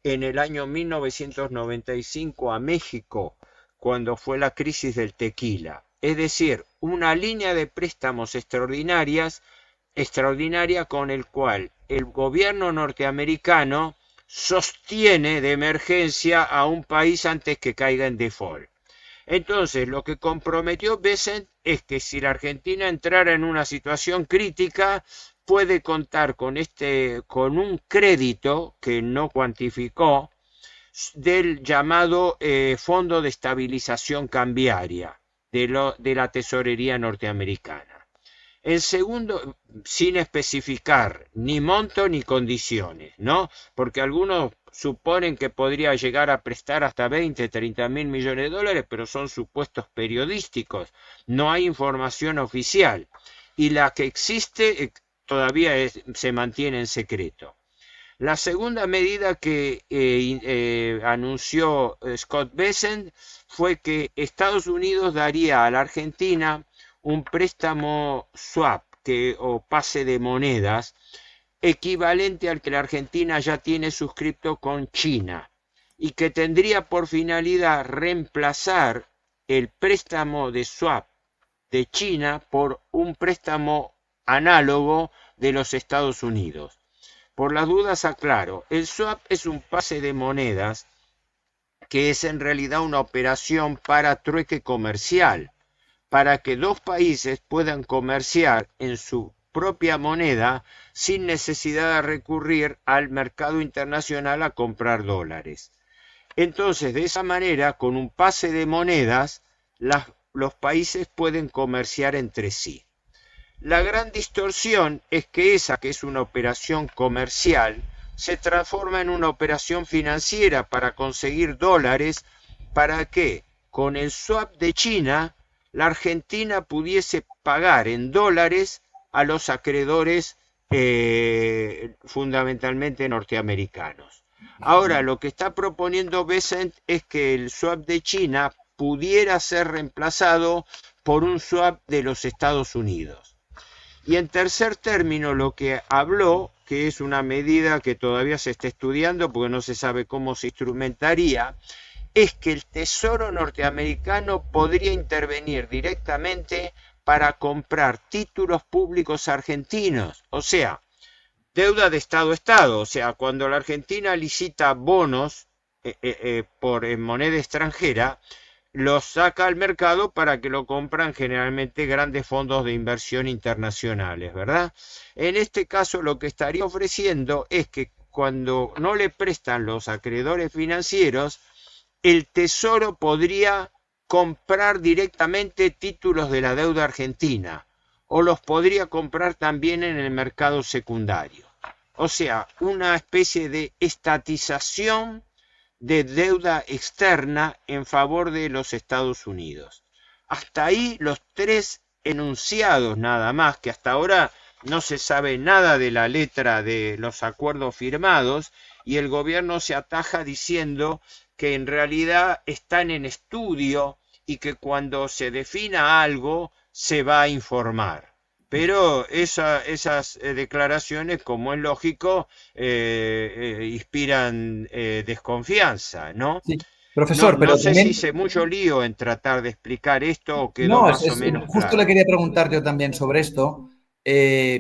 en el año 1995 a México, cuando fue la crisis del tequila. Es decir, una línea de préstamos extraordinaria con el cual el gobierno norteamericano sostiene de emergencia a un país antes que caiga en default. Entonces, lo que comprometió Bessent es que si la Argentina entrara en una situación crítica, puede contar con un crédito que no cuantificó del llamado Fondo de Estabilización Cambiaria de la Tesorería norteamericana. En segundo, sin especificar ni monto ni condiciones, ¿no? Porque algunos suponen que podría llegar a prestar hasta 20, 30 mil millones de dólares, pero son supuestos periodísticos, no hay información oficial. Y la que existe todavía se mantiene en secreto. La segunda medida que anunció Scott Bessent fue que Estados Unidos daría a la Argentina un préstamo swap o pase de monedas equivalente al que la Argentina ya tiene suscrito con China y que tendría por finalidad reemplazar el préstamo de swap de China por un préstamo análogo de los Estados Unidos. Por las dudas aclaro, el swap es un pase de monedas que es en realidad una operación para trueque comercial, para que dos países puedan comerciar en su propia moneda sin necesidad de recurrir al mercado internacional a comprar dólares. Entonces, de esa manera, con un pase de monedas, los países pueden comerciar entre sí. La gran distorsión es que esa, que es una operación comercial, se transforma en una operación financiera para conseguir dólares para que, con el swap de China, la Argentina pudiese pagar en dólares a los acreedores fundamentalmente norteamericanos. Ahora, lo que está proponiendo Bessent es que el swap de China pudiera ser reemplazado por un swap de los Estados Unidos. Y en tercer término, lo que habló, que es una medida que todavía se está estudiando porque no se sabe cómo se instrumentaría, es que el Tesoro norteamericano podría intervenir directamente para comprar títulos públicos argentinos, o sea, deuda de Estado a Estado, o sea, cuando la Argentina licita bonos en moneda extranjera, los saca al mercado para que lo compran generalmente grandes fondos de inversión internacionales, ¿verdad? En este caso lo que estaría ofreciendo es que cuando no le prestan los acreedores financieros, el Tesoro podría comprar directamente títulos de la deuda argentina o los podría comprar también en el mercado secundario. O sea, una especie de estatización de deuda externa en favor de los Estados Unidos. Hasta ahí los tres enunciados nada más, que hasta ahora no se sabe nada de la letra de los acuerdos firmados y el gobierno se ataja diciendo que en realidad están en estudio y que cuando se defina algo se va a informar. Pero esas declaraciones, como es lógico, inspiran desconfianza, ¿no? Sí, No, profesor, no pero sé si también, hice mucho lío en tratar de explicar esto o quedó no, más o menos justo le claro. quería preguntar yo también sobre esto,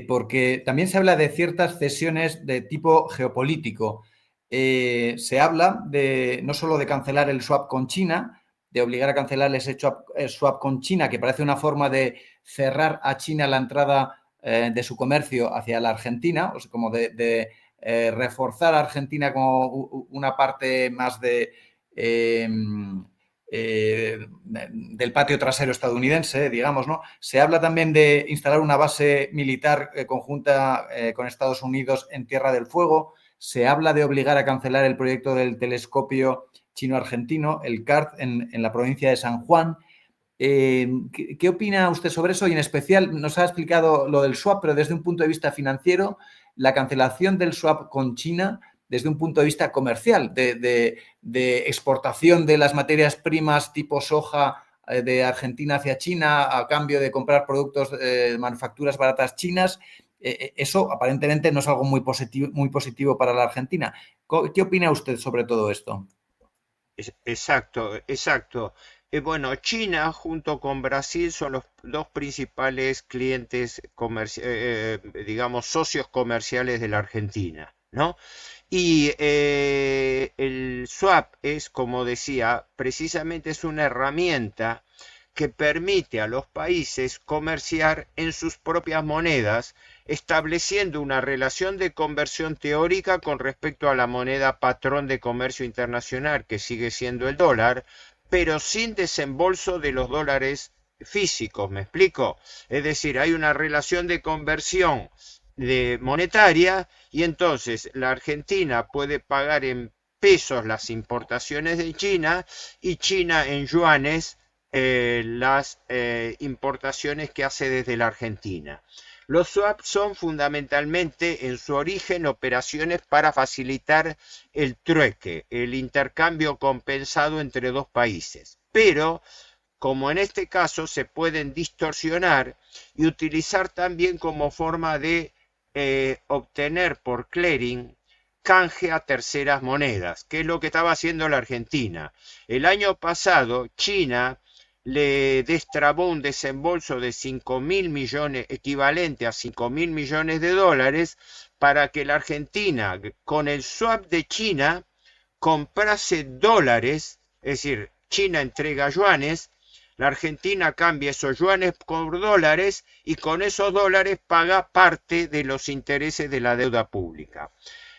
porque también se habla de ciertas cesiones de tipo geopolítico. Se habla de no solo de cancelar el swap con China, de obligar a cancelar ese swap con China, que parece una forma de cerrar a China la entrada de su comercio hacia la Argentina, o sea, como de reforzar a Argentina como una parte más eh, del patio trasero estadounidense, digamos, ¿no? Se habla también de instalar una base militar conjunta con Estados Unidos en Tierra del Fuego. Se habla de obligar a cancelar el proyecto del telescopio chino-argentino, el CART, en la provincia de San Juan. ¿Qué opina usted sobre eso? Y en especial, nos ha explicado lo del swap, pero desde un punto de vista financiero, la cancelación del swap con China desde un punto de vista comercial, de exportación de las materias primas tipo soja de Argentina hacia China a cambio de comprar productos de manufacturas baratas chinas. Eso aparentemente no es algo muy positivo para la Argentina. ¿Qué opina usted sobre todo esto? Exacto, exacto. Bueno, China junto con Brasil son los dos principales clientes, digamos, socios comerciales de la Argentina, ¿no? Y el swap es, como decía, precisamente es una herramienta que permite a los países comerciar en sus propias monedas, estableciendo una relación de conversión teórica con respecto a la moneda patrón de comercio internacional, que sigue siendo el dólar, pero sin desembolso de los dólares físicos, ¿me explico? Es decir, hay una relación de conversión monetaria y entonces la Argentina puede pagar en pesos las importaciones de China y China en yuanes las importaciones que hace desde la Argentina. Los swaps son fundamentalmente en su origen operaciones para facilitar el trueque, el intercambio compensado entre dos países. Pero, como en este caso, se pueden distorsionar y utilizar también como forma de obtener por clearing canje a terceras monedas, que es lo que estaba haciendo la Argentina. El año pasado, China le destrabó un desembolso de 5.000 millones, equivalente a 5.000 millones de dólares, para que la Argentina, con el swap de China, comprase dólares, es decir, China entrega yuanes, la Argentina cambia esos yuanes por dólares y con esos dólares paga parte de los intereses de la deuda pública.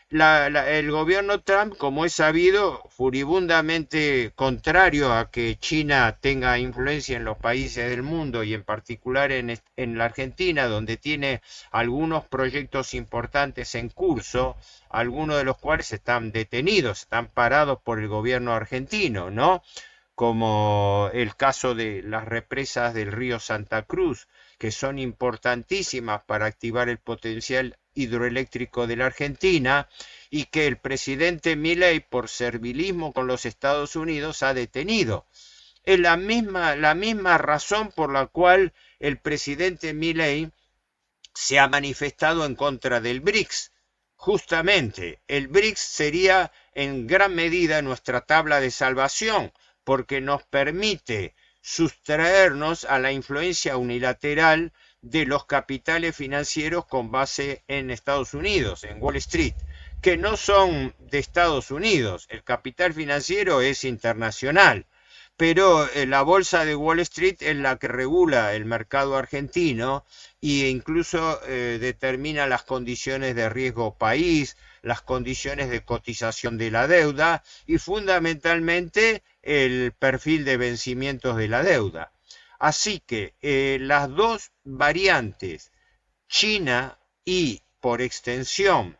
El gobierno Trump, como es sabido, furibundamente contrario a que China tenga influencia en los países del mundo y en particular en la Argentina, donde tiene algunos proyectos importantes en curso, algunos de los cuales están detenidos, están parados por el gobierno argentino, ¿no? Como el caso de las represas del río Santa Cruz, que son importantísimas para activar el potencial hidroeléctrico de la Argentina y que el presidente Milei, por servilismo con los Estados Unidos, ha detenido. Es la misma razón por la cual el presidente Milei se ha manifestado en contra del BRICS. Justamente, el BRICS sería en gran medida nuestra tabla de salvación, porque nos permite sustraernos a la influencia unilateral de los capitales financieros con base en Estados Unidos, en Wall Street, que no son de Estados Unidos. El capital financiero es internacional, pero la bolsa de Wall Street es la que regula el mercado argentino e incluso determina las condiciones de riesgo país, las condiciones de cotización de la deuda y fundamentalmente el perfil de vencimientos de la deuda. Así que las dos variantes, China y por extensión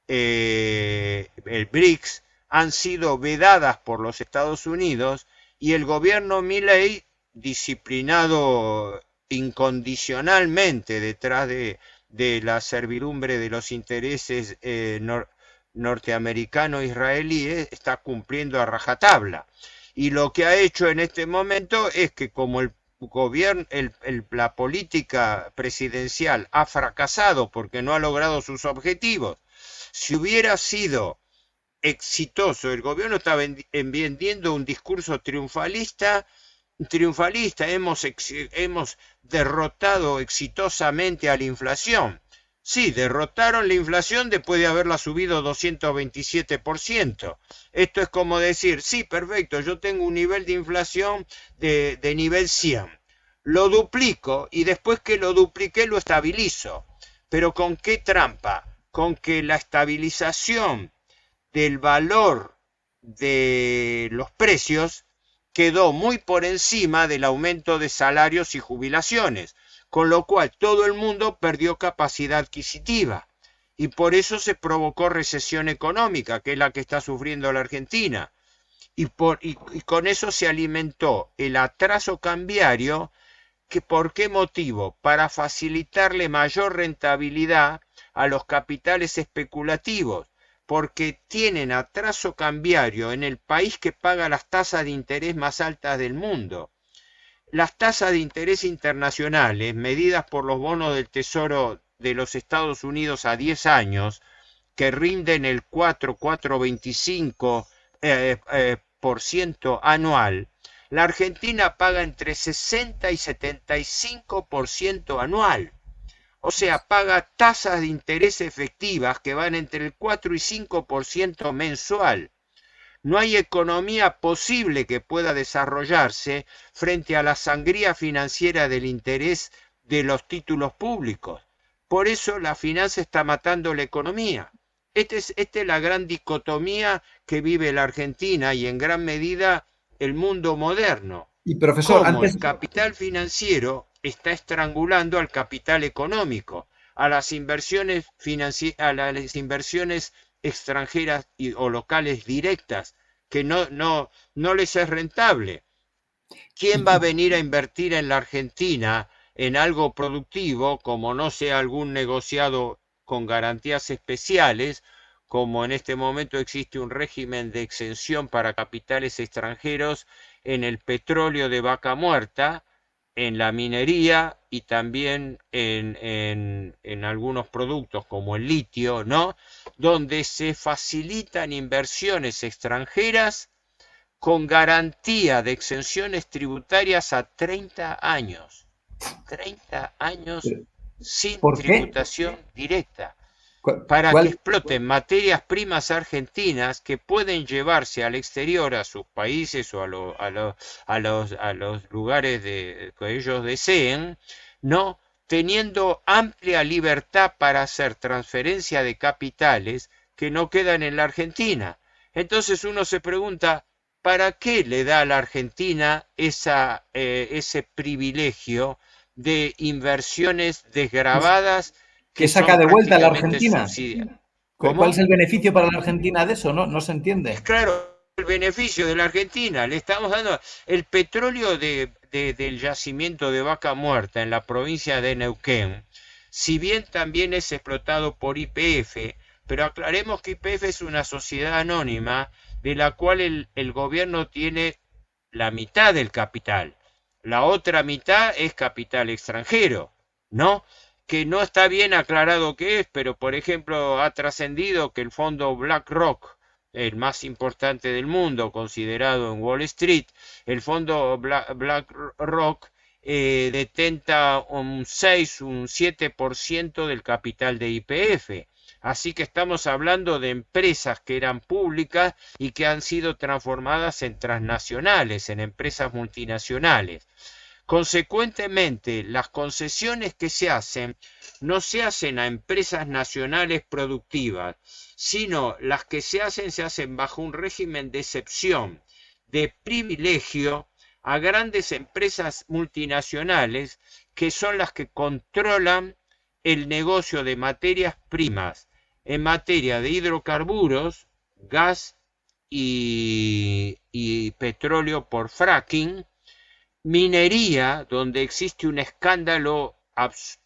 el BRICS, han sido vedadas por los Estados Unidos y el gobierno Milei, disciplinado incondicionalmente detrás de la servidumbre de los intereses norteamericano-israelíes, está cumpliendo a rajatabla. Y lo que ha hecho en este momento es que como el gobierno, la política presidencial ha fracasado porque no ha logrado sus objetivos, si hubiera sido exitoso, el gobierno está vendiendo un discurso triunfalista, hemos derrotado exitosamente a la inflación. Sí, derrotaron la inflación después de haberla subido 227%. Esto es como decir, sí, perfecto, yo tengo un nivel de inflación de nivel 100. Lo duplico y después que lo dupliqué lo estabilizo. Pero ¿con qué trampa? Con que la estabilización del valor de los precios quedó muy por encima del aumento de salarios y jubilaciones, con lo cual todo el mundo perdió capacidad adquisitiva y por eso se provocó recesión económica, que es la que está sufriendo la Argentina, y con eso se alimentó el atraso cambiario. ¿Por qué motivo? Para facilitarle mayor rentabilidad a los capitales especulativos, porque tienen atraso cambiario en el país que paga las tasas de interés más altas del mundo. Las tasas de interés internacionales, medidas por los bonos del Tesoro de los Estados Unidos a 10 años, que rinden el 4,25% anual, la Argentina paga entre 60 y 75% anual. O sea, paga tasas de interés efectivas que van entre el 4 y 5% mensual. No hay economía posible que pueda desarrollarse frente a la sangría financiera del interés de los títulos públicos. Por eso la finanza está matando la economía. Esta es la gran dicotomía que vive la Argentina y en gran medida el mundo moderno. Y profesor, Cómo antes, el capital financiero está estrangulando al capital económico, a las inversiones extranjeras o locales directas, que no les es rentable. ¿Quién va a venir a invertir en la Argentina en algo productivo, como no sea algún negociado con garantías especiales, como en este momento existe un régimen de exención para capitales extranjeros en el petróleo de vaca muerta, en la minería y también en algunos productos como el litio, ¿no? Donde se facilitan inversiones extranjeras con garantía de exenciones tributarias a 30 años. 30 años sin ¿por qué? tributación directa, para que exploten materias primas argentinas que pueden llevarse al exterior, a sus países o a los lugares que ellos deseen, ¿no? Teniendo amplia libertad para hacer transferencia de capitales que no quedan en la Argentina? Entonces uno se pregunta, ¿para qué le da a la Argentina ese privilegio de inversiones desgravadas ¿Qué que saca son de vuelta a la prácticamente Argentina? subsidiadas? ¿Cuál es ¿Cómo? el beneficio para la Argentina de eso? No, no se Es entiende. claro, el beneficio de la Argentina. Le estamos dando el petróleo del yacimiento de Vaca Muerta en la provincia de Neuquén, si bien también es explotado por YPF, pero aclaremos que YPF es una sociedad anónima de la cual el gobierno tiene la mitad del capital. La otra mitad es capital extranjero, ¿no? Que no está bien aclarado qué es, pero por ejemplo ha trascendido que el fondo BlackRock, el más importante del mundo, considerado en Wall Street, el fondo BlackRock detenta un 6, un 7% del capital de YPF. Así que estamos hablando de empresas que eran públicas y que han sido transformadas en transnacionales, en empresas multinacionales. Consecuentemente, las concesiones que se hacen no se hacen a empresas nacionales productivas, sino las que se hacen bajo un régimen de excepción, de privilegio a grandes empresas multinacionales que son las que controlan el negocio de materias primas en materia de hidrocarburos, gas y petróleo por fracking, minería, donde existe un escándalo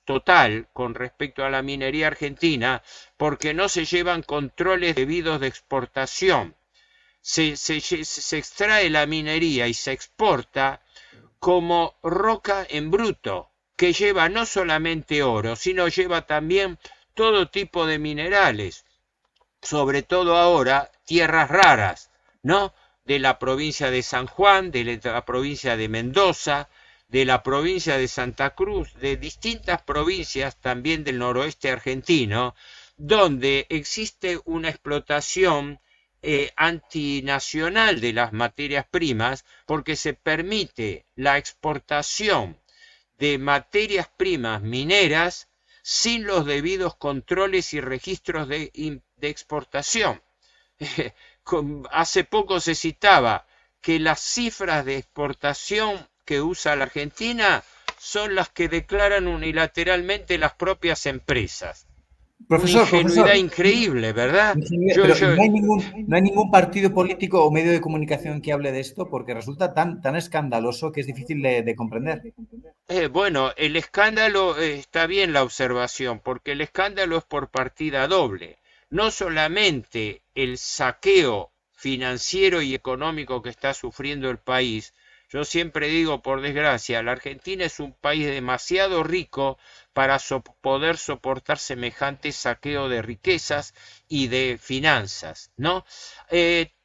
total con respecto a la minería argentina, porque no se llevan controles debidos de exportación. Se extrae la minería y se exporta como roca en bruto, que lleva no solamente oro, sino lleva también todo tipo de minerales, sobre todo ahora tierras raras, ¿no? De la provincia de San Juan, de la provincia de Mendoza, de la provincia de Santa Cruz, de distintas provincias también del noroeste argentino, donde existe una explotación antinacional de las materias primas, porque se permite la exportación de materias primas mineras sin los debidos controles y registros de exportación. Hace poco se citaba que las cifras de exportación que usa la Argentina son las que declaran unilateralmente las propias empresas. Una ingenuidad increíble, ¿verdad? Pero no hay ningún partido político o medio de comunicación que hable de esto, porque resulta tan escandaloso que es difícil de comprender. Bueno, el escándalo, está bien la observación, porque el escándalo es por partida doble. No solamente el saqueo financiero y económico que está sufriendo el país. Yo siempre digo, por desgracia, la Argentina es un país demasiado rico para poder soportar semejante saqueo de riquezas y de finanzas, ¿no?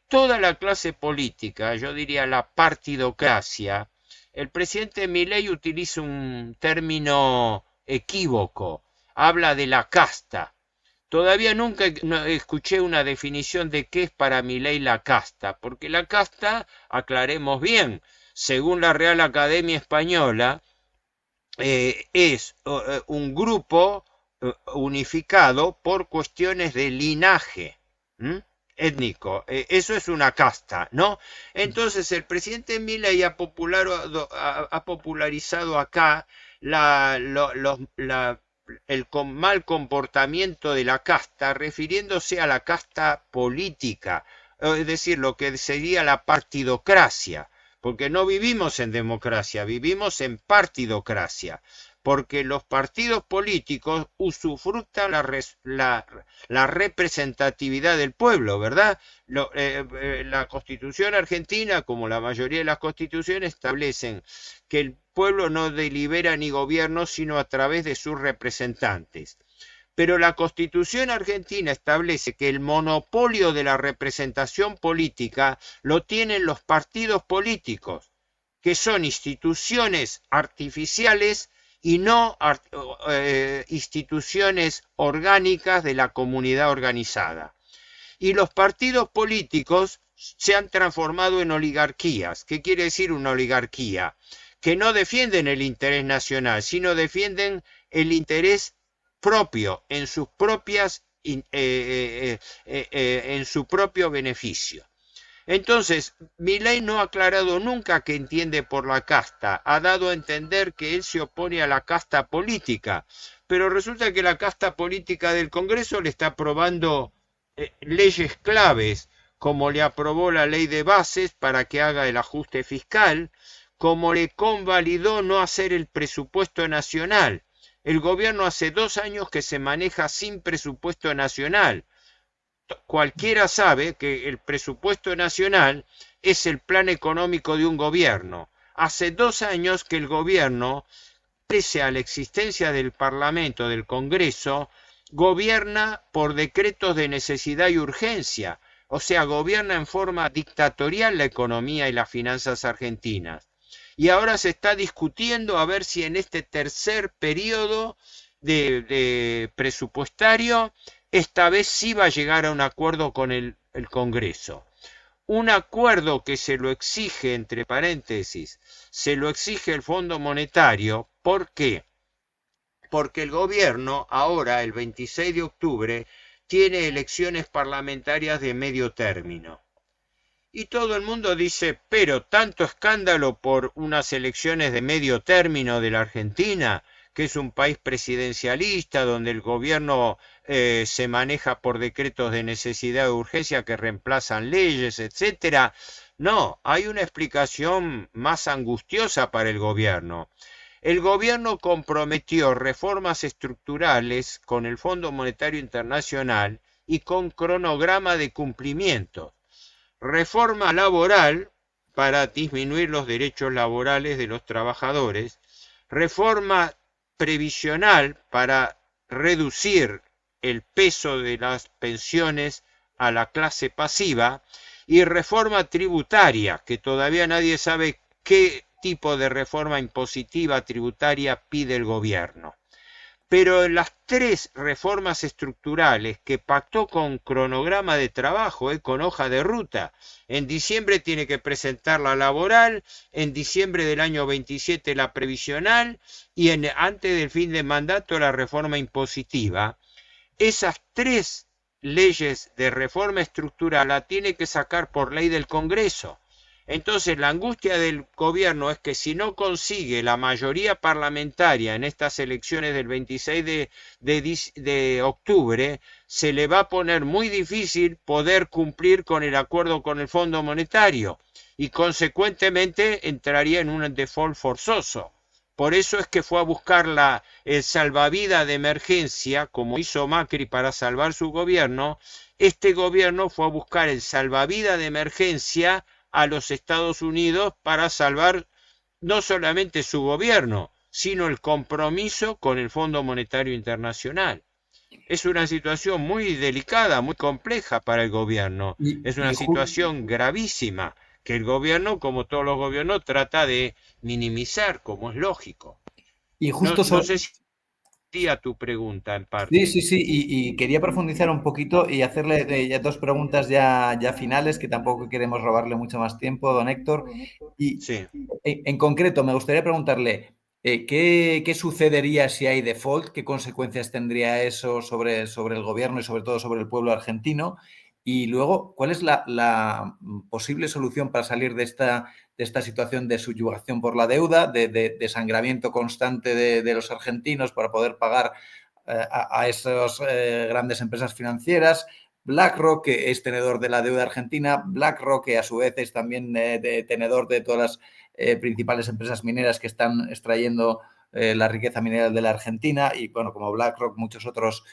Toda la clase política, yo diría la partidocracia, el presidente Milei utiliza un término equívoco, habla de la casta. Todavía nunca escuché una definición de qué es para Milei la casta, porque la casta, aclaremos bien, según la Real Academia Española, es un grupo unificado por cuestiones de linaje étnico. Eso es una casta, ¿no? Entonces el presidente Milei ha popularizado acá el mal comportamiento de la casta, refiriéndose a la casta política, es decir, lo que sería la partidocracia, porque no vivimos en democracia, vivimos en partidocracia, porque los partidos políticos usufructan la representatividad del pueblo, ¿verdad? La Constitución argentina, como la mayoría de las constituciones, establecen que el pueblo no delibera ni gobierna sino a través de sus representantes. Pero la Constitución argentina establece que el monopolio de la representación política lo tienen los partidos políticos, que son instituciones artificiales y no instituciones orgánicas de la comunidad organizada. Y los partidos políticos se han transformado en oligarquías. ¿Qué quiere decir una oligarquía? Que no defienden el interés nacional, sino defienden el interés propio, en sus propias, en su propio beneficio. Entonces, Milei no ha aclarado nunca qué entiende por la casta, ha dado a entender que él se opone a la casta política, pero resulta que la casta política del Congreso le está aprobando leyes claves, como le aprobó la ley de bases para que haga el ajuste fiscal, como le convalidó no hacer el presupuesto nacional. El gobierno hace 2 años que se maneja sin presupuesto nacional. Cualquiera sabe que el presupuesto nacional es el plan económico de un gobierno. Hace 2 años que el gobierno, pese a la existencia del Parlamento, del Congreso, gobierna por decretos de necesidad y urgencia. O sea, gobierna en forma dictatorial la economía y las finanzas argentinas. Y ahora se está discutiendo a ver si en este tercer periodo de presupuestario esta vez sí va a llegar a un acuerdo con el Congreso. Un acuerdo que se lo exige, entre paréntesis, se lo exige el Fondo Monetario. ¿Por qué? Porque el gobierno ahora, el 26 de octubre, tiene elecciones parlamentarias de medio término. Y todo el mundo dice, pero tanto escándalo por unas elecciones de medio término de la Argentina, que es un país presidencialista donde el gobierno se maneja por decretos de necesidad de urgencia que reemplazan leyes, etcétera. No, hay una explicación más angustiosa para el gobierno. El gobierno comprometió reformas estructurales con el Fondo Monetario Internacional y con cronograma de cumplimiento. Reforma laboral para disminuir los derechos laborales de los trabajadores, reforma previsional para reducir el peso de las pensiones a la clase pasiva y reforma tributaria, que todavía nadie sabe qué tipo de reforma impositiva tributaria pide el gobierno. Pero en las tres reformas estructurales que pactó con cronograma de trabajo, con hoja de ruta, en diciembre tiene que presentar la laboral, en diciembre del año 27 la previsional y antes del fin de mandato la reforma impositiva. Esas tres leyes de reforma estructural la tiene que sacar por ley del Congreso. Entonces la angustia del gobierno es que si no consigue la mayoría parlamentaria en estas elecciones del 26 de octubre, se le va a poner muy difícil poder cumplir con el acuerdo con el Fondo Monetario y consecuentemente entraría en un default forzoso. Por eso es que fue a buscar el salvavidas de emergencia, como hizo Macri para salvar su gobierno. Este gobierno fue a buscar el salvavidas de emergencia a los Estados Unidos para salvar no solamente su gobierno, sino el compromiso con el Fondo Monetario Internacional. Es una situación muy delicada, muy compleja para el gobierno. Es una situación gravísima que el gobierno, como todos los gobiernos, trata de minimizar, como es lógico. Y justo no sé si a tu pregunta en Sí, parte. sí, sí, y quería profundizar un poquito y hacerle ya dos preguntas ya finales, que tampoco queremos robarle mucho más tiempo, don Héctor. Y Sí. en concreto, me gustaría preguntarle, ¿qué sucedería si hay default? ¿Qué consecuencias tendría eso sobre el gobierno y sobre todo sobre el pueblo argentino? Y luego, ¿cuál es la posible solución para salir de esta situación de subyugación por la deuda, de desangramiento constante de los argentinos para poder pagar a esas grandes empresas financieras? BlackRock, que es tenedor de la deuda argentina, BlackRock, que a su vez es también tenedor de todas las principales empresas mineras que están extrayendo la riqueza mineral de la Argentina, y bueno, como BlackRock, muchos otros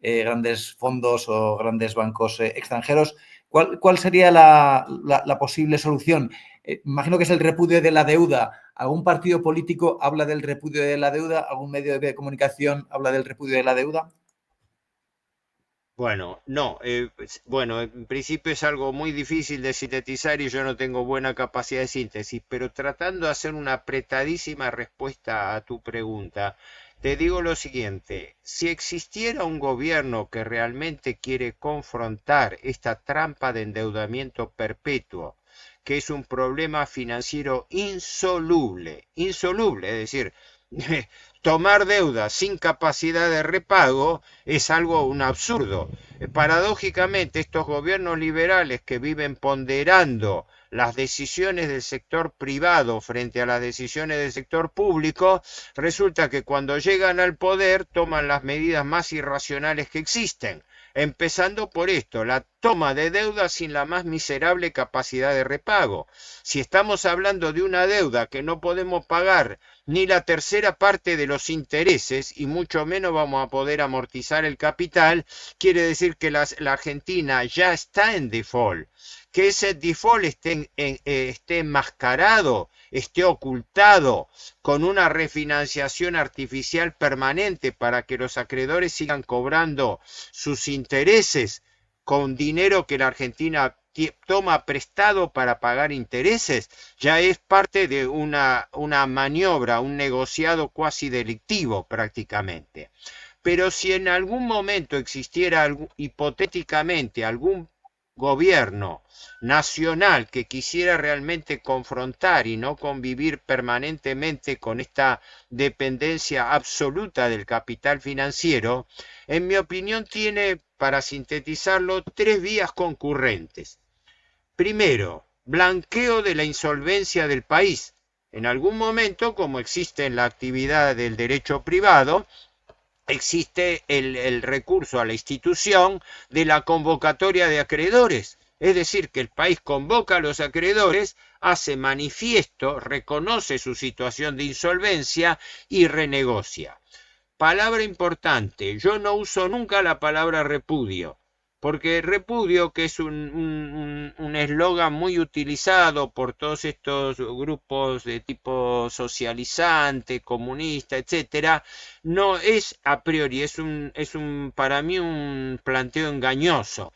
grandes fondos o grandes bancos extranjeros. ¿Cuál sería la posible solución? Imagino que es el repudio de la deuda. ¿Algún partido político habla del repudio de la deuda? ¿Algún medio de comunicación habla del repudio de la deuda? Bueno, no, bueno, en principio es algo muy difícil de sintetizar y yo no tengo buena capacidad de síntesis, pero tratando de hacer una apretadísima respuesta a tu pregunta, te digo lo siguiente: si existiera un gobierno que realmente quiere confrontar esta trampa de endeudamiento perpetuo, que es un problema financiero insoluble, insoluble, es decir, tomar deuda sin capacidad de repago es algo, un absurdo. Paradójicamente, estos gobiernos liberales que viven ponderando las decisiones del sector privado frente a las decisiones del sector público, resulta que cuando llegan al poder toman las medidas más irracionales que existen. Empezando por esto, la toma de deuda sin la más miserable capacidad de repago. Si estamos hablando de una deuda que no podemos pagar ni la tercera parte de los intereses y mucho menos vamos a poder amortizar el capital, quiere decir que la Argentina ya está en default. Que ese default esté enmascarado, esté ocultado con una refinanciación artificial permanente para que los acreedores sigan cobrando sus intereses con dinero que la Argentina toma prestado para pagar intereses, ya es parte de una maniobra, un negociado cuasi delictivo prácticamente. Pero si en algún momento existiera hipotéticamente algún gobierno nacional que quisiera realmente confrontar y no convivir permanentemente con esta dependencia absoluta del capital financiero, en mi opinión tiene, para sintetizarlo, tres vías concurrentes. Primero, blanqueo de la insolvencia del país. En algún momento, como existe en la actividad del derecho privado, existe el recurso a la institución de la convocatoria de acreedores. Es decir, que el país convoca a los acreedores, hace manifiesto, reconoce su situación de insolvencia y renegocia. Palabra importante, yo no uso nunca la palabra repudio, porque repudio, que es un eslogan muy utilizado por todos estos grupos de tipo socializante, comunista, etcétera, no es a priori, para mí un planteo engañoso.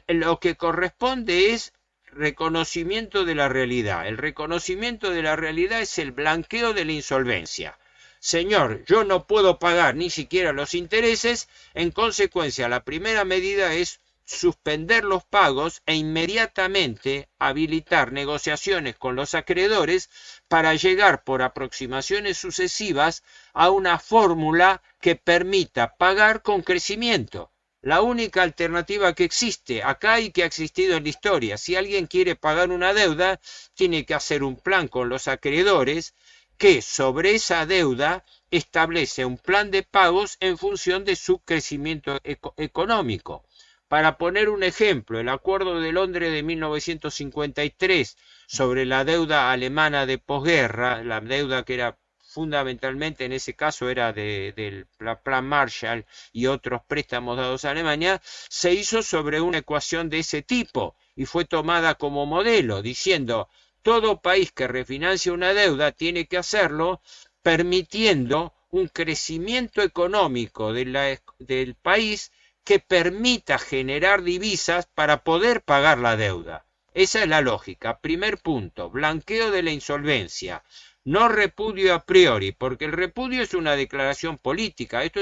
Lo que corresponde es reconocimiento de la realidad. El reconocimiento de la realidad es el blanqueo de la insolvencia. Señor, yo no puedo pagar ni siquiera los intereses, en consecuencia la primera medida es suspender los pagos e inmediatamente habilitar negociaciones con los acreedores para llegar por aproximaciones sucesivas a una fórmula que permita pagar con crecimiento. La única alternativa que existe acá y que ha existido en la historia. Si alguien quiere pagar una deuda, tiene que hacer un plan con los acreedores que sobre esa deuda establece un plan de pagos en función de su crecimiento económico. Para poner un ejemplo, el Acuerdo de Londres de 1953 sobre la deuda alemana de posguerra, la deuda que era fundamentalmente en ese caso era del Plan Marshall y otros préstamos dados a Alemania, se hizo sobre una ecuación de ese tipo y fue tomada como modelo, diciendo: todo país que refinancie una deuda tiene que hacerlo permitiendo un crecimiento económico del país que permita generar divisas para poder pagar la deuda. Esa es la lógica. Primer punto, blanqueo de la insolvencia. No repudio a priori, porque el repudio es una declaración política. Esto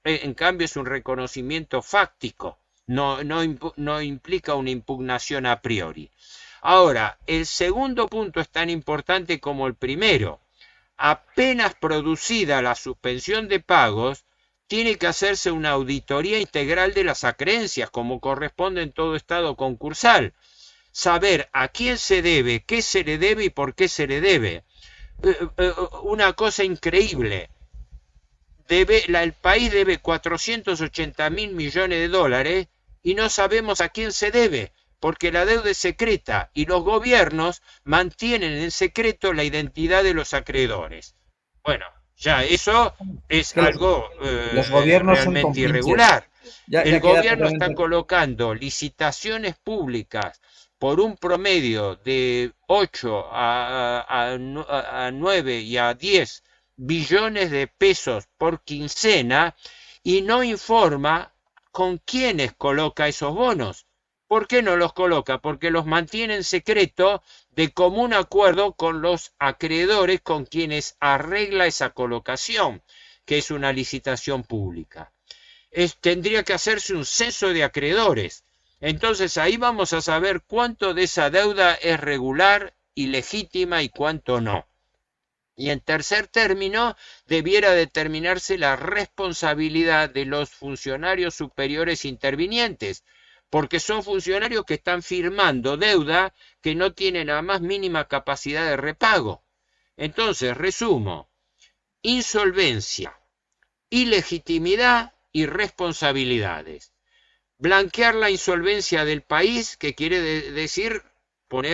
en cambio es un reconocimiento fáctico. No implica una impugnación a priori. Ahora, el segundo punto es tan importante como el primero. Apenas producida la suspensión de pagos, tiene que hacerse una auditoría integral de las acreencias, como corresponde en todo estado concursal. Saber a quién se debe, qué se le debe y por qué se le debe. Una cosa increíble. El país debe 480.000 millones de dólares y no sabemos a quién se debe, porque la deuda es secreta y los gobiernos mantienen en secreto la identidad de los acreedores. Bueno, ya eso es algo los gobiernos son realmente compinches. irregular. El gobierno totalmente... está colocando licitaciones públicas por un promedio de 8 a 9 y a 10 billones de pesos por quincena y no informa con quiénes coloca esos bonos. ¿Por qué no los coloca? Porque los mantiene en secreto de común acuerdo con los acreedores con quienes arregla esa colocación, que es una licitación pública. Tendría que hacerse un censo de acreedores. Entonces ahí vamos a saber cuánto de esa deuda es regular y legítima y cuánto no. Y en tercer término, debiera determinarse la responsabilidad de los funcionarios superiores intervinientes, porque son funcionarios que están firmando deuda que no tienen la más mínima capacidad de repago. Entonces, resumo: insolvencia, ilegitimidad y responsabilidades. Blanquear la insolvencia del país, que quiere decir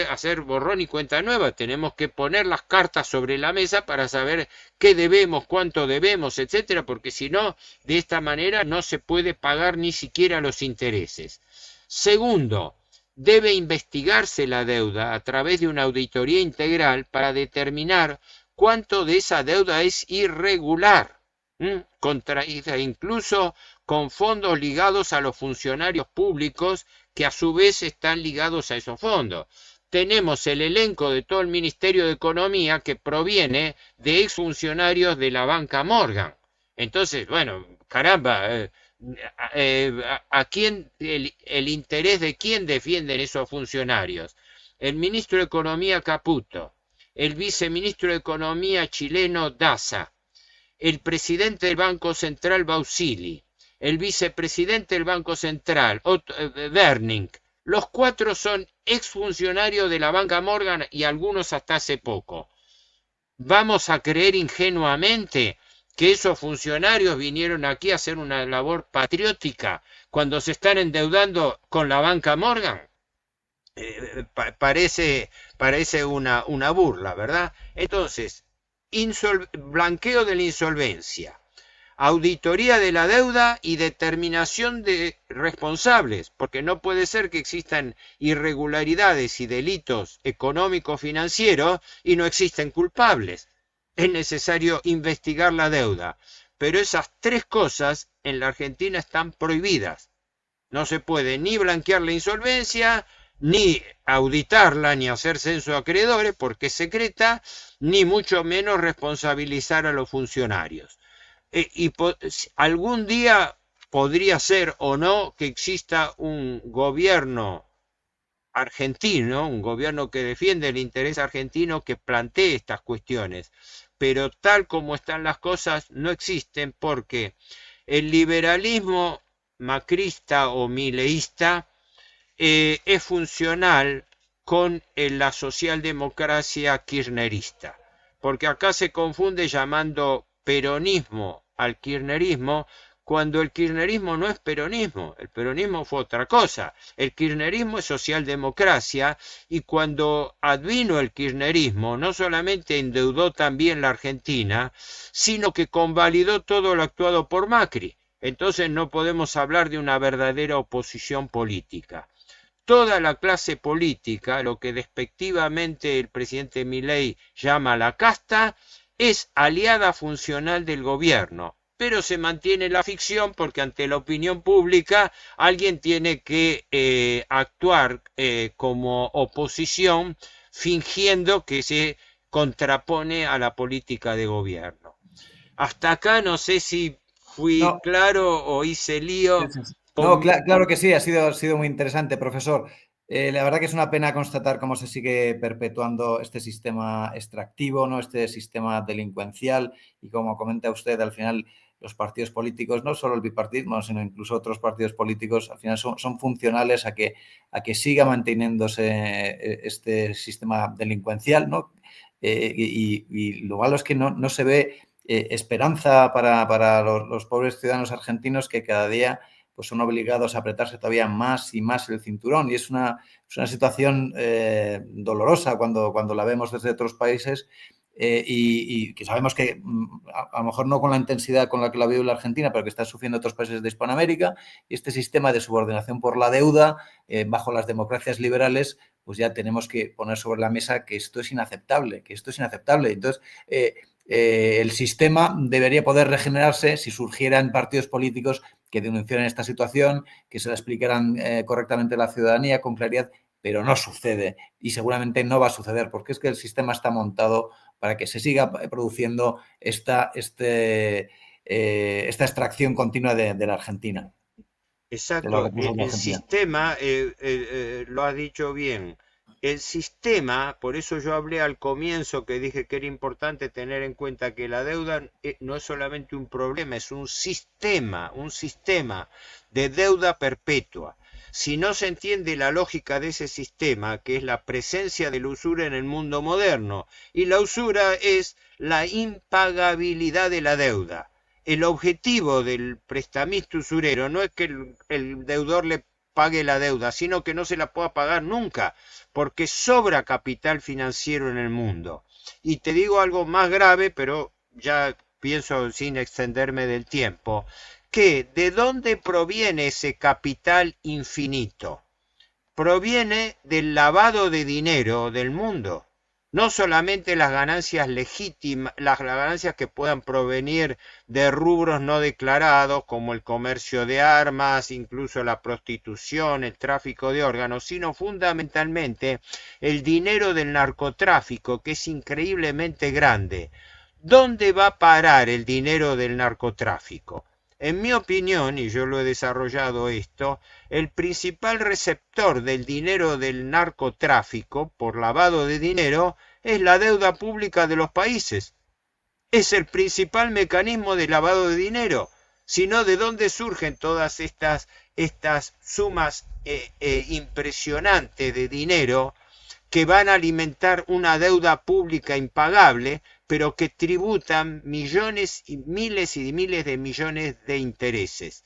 hacer borrón y cuenta nueva. Tenemos que poner las cartas sobre la mesa para saber qué debemos, cuánto debemos, etcétera, porque si no, de esta manera no se puede pagar ni siquiera los intereses. Segundo, debe investigarse la deuda a través de una auditoría integral para determinar cuánto de esa deuda es irregular, contraída incluso con fondos ligados a los funcionarios públicos que a su vez están ligados a esos fondos. Tenemos el elenco de todo el Ministerio de Economía que proviene de exfuncionarios de la banca Morgan. Entonces, bueno, caramba, ¿a quién, el interés de quién defienden esos funcionarios? El ministro de Economía Caputo, el viceministro de Economía chileno Daza, el presidente del Banco Central Bausili, el vicepresidente del Banco Central Werning. Los cuatro son exfuncionarios de la banca Morgan y algunos hasta hace poco. ¿Vamos a creer ingenuamente que esos funcionarios vinieron aquí a hacer una labor patriótica cuando se están endeudando con la banca Morgan? Parece una burla, ¿verdad? Entonces, blanqueo de la insolvencia, auditoría de la deuda y determinación de responsables, porque no puede ser que existan irregularidades y delitos económicos financieros y no existen culpables. Es necesario investigar la deuda, pero esas tres cosas en la Argentina están prohibidas. No se puede ni blanquear la insolvencia, ni auditarla, ni hacer censo de acreedores porque es secreta, ni mucho menos responsabilizar a los funcionarios. Y algún día podría ser o no que exista un gobierno argentino, un gobierno que defiende el interés argentino, que plantee estas cuestiones. Pero tal como están las cosas, no existen porque el liberalismo macrista o mileísta es funcional con la socialdemocracia kirchnerista. Porque acá se confunde llamando peronismo al kirchnerismo cuando el kirchnerismo no es peronismo, el peronismo fue otra cosa, el kirchnerismo es socialdemocracia y cuando advino el kirchnerismo no solamente endeudó también la Argentina, sino que convalidó todo lo actuado por Macri. Entonces no podemos hablar de una verdadera oposición política. Toda la clase política, lo que despectivamente el presidente Milei llama la casta, es aliada funcional del gobierno, pero se mantiene la ficción porque ante la opinión pública alguien tiene que actuar como oposición fingiendo que se contrapone a la política de gobierno. Hasta acá no sé si fui No, claro o hice sí, lío. sí, sí. No, Con... claro que sí, ha sido muy interesante, profesor. La verdad que es una pena constatar cómo se sigue perpetuando este sistema extractivo, ¿no? Este sistema delincuencial y como comenta usted, al final los partidos políticos, no solo el bipartidismo, sino incluso otros partidos políticos, al final son funcionales a que siga manteniéndose este sistema delincuencial, ¿no? Y lo malo es que no se ve esperanza para los pobres ciudadanos argentinos que cada día pues son obligados a apretarse todavía más y más el cinturón. Y es una situación dolorosa cuando la vemos desde otros países y que sabemos que a lo mejor no con la intensidad con la que la vive la Argentina, pero que está sufriendo otros países de Hispanoamérica. Y este sistema de subordinación por la deuda bajo las democracias liberales, pues ya tenemos que poner sobre la mesa que esto es inaceptable, que esto es inaceptable. Entonces, el sistema debería poder regenerarse si surgieran partidos políticos que denunciaran esta situación, que se la explicaran correctamente a la ciudadanía con claridad, pero no sucede y seguramente no va a suceder porque es que el sistema está montado para que se siga produciendo esta extracción continua de la Argentina, de los Exacto, recursos de la el Argentina. sistema, lo has dicho bien, el sistema, por eso yo hablé al comienzo que dije que era importante tener en cuenta que la deuda no es solamente un problema, es un sistema de deuda perpetua. Si no se entiende la lógica de ese sistema, que es la presencia de la usura en el mundo moderno, y la usura es la impagabilidad de la deuda. El objetivo del prestamista usurero no es que el deudor le pague la deuda, sino que no se la pueda pagar nunca, porque sobra capital financiero en el mundo. Y te digo algo más grave, pero ya pienso sin extenderme del tiempo, que ¿de dónde proviene ese capital infinito? Proviene del lavado de dinero del mundo. No solamente las ganancias legítimas, las ganancias que puedan provenir de rubros no declarados, como el comercio de armas, incluso la prostitución, el tráfico de órganos, sino fundamentalmente el dinero del narcotráfico, que es increíblemente grande. ¿Dónde va a parar el dinero del narcotráfico? En mi opinión, y yo lo he desarrollado esto, el principal receptor del dinero del narcotráfico por lavado de dinero es la deuda pública de los países. Es el principal mecanismo de lavado de dinero. Si no, ¿de dónde surgen todas estas sumas impresionantes de dinero que van a alimentar una deuda pública impagable, pero que tributan millones y miles de millones de intereses?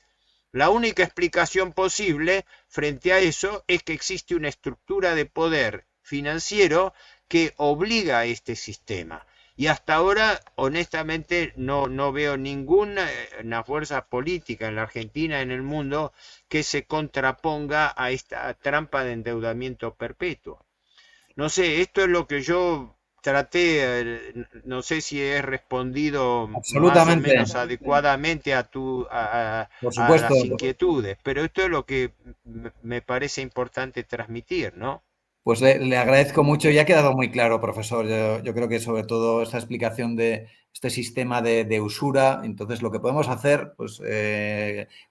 La única explicación posible frente a eso es que existe una estructura de poder financiero que obliga a este sistema. Y hasta ahora, honestamente, no veo ninguna una fuerza política en la Argentina, en el mundo, que se contraponga a esta trampa de endeudamiento perpetuo. No sé, esto es lo que yo traté, no sé si he respondido más o Absolutamente, menos adecuadamente por a supuesto. las inquietudes, pero esto es lo que me parece importante transmitir, ¿no? Pues le agradezco mucho y ha quedado muy claro, profesor. Yo creo que sobre todo esta explicación de este sistema de usura, entonces lo que podemos hacer, pues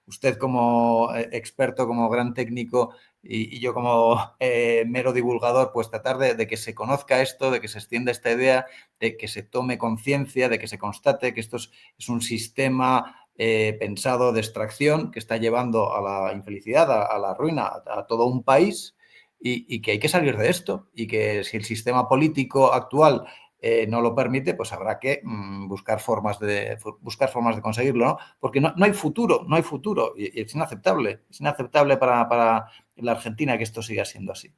usted como experto, como gran técnico y yo como mero divulgador, pues tratar de que se conozca esto, de que se extienda esta idea, de que se tome conciencia, de que se constate que esto es un sistema pensado de extracción que está llevando a la infelicidad, a la ruina, a todo un país y que hay que salir de esto y que si el sistema político actual no lo permite, pues habrá que buscar formas de conseguirlo, ¿no? Porque no hay futuro, no hay futuro y es inaceptable para la Argentina que esto siga siendo así.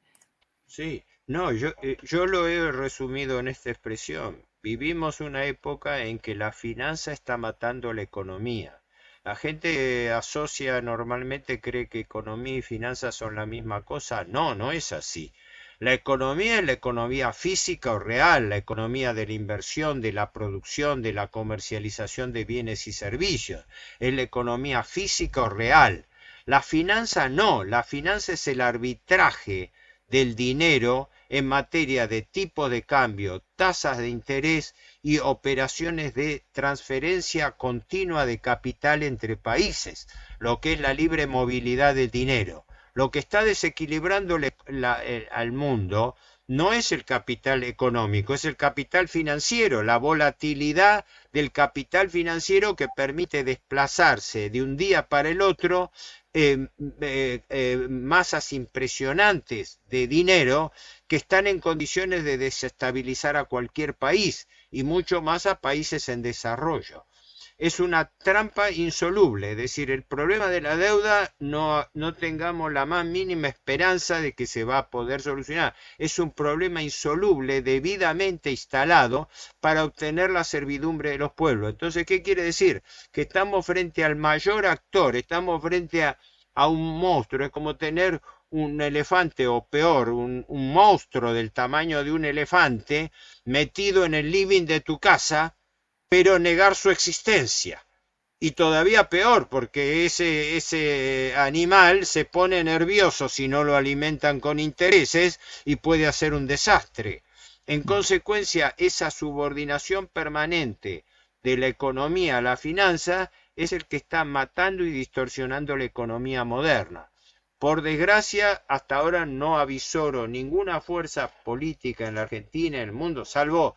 Sí, no, yo lo he resumido en esta expresión. Vivimos una época en que la finanza está matando la economía. La gente asocia normalmente, cree que economía y finanzas son la misma cosa. No, no es así. La economía es la economía física o real, la economía de la inversión, de la producción, de la comercialización de bienes y servicios. Es la economía física o real. La finanza no, la finanza es el arbitraje del dinero en materia de tipo de cambio, tasas de interés y operaciones de transferencia continua de capital entre países, lo que es la libre movilidad del dinero. Lo que está desequilibrando al mundo no es el capital económico, es el capital financiero, la volatilidad del capital financiero que permite desplazarse de un día para el otro masas impresionantes de dinero que están en condiciones de desestabilizar a cualquier país y mucho más a países en desarrollo. Es una trampa insoluble, es decir, el problema de la deuda no tengamos la más mínima esperanza de que se va a poder solucionar. Es un problema insoluble debidamente instalado para obtener la servidumbre de los pueblos. Entonces, ¿qué quiere decir? Que estamos frente al mayor actor, estamos frente a un monstruo, es como tener un elefante o peor, un monstruo del tamaño de un elefante metido en el living de tu casa, pero negar su existencia. Y todavía peor, porque ese animal se pone nervioso si no lo alimentan con intereses y puede hacer un desastre. En consecuencia, esa subordinación permanente de la economía a la finanza es el que está matando y distorsionando la economía moderna. Por desgracia, hasta ahora no avisoro ninguna fuerza política en la Argentina, en el mundo, salvo,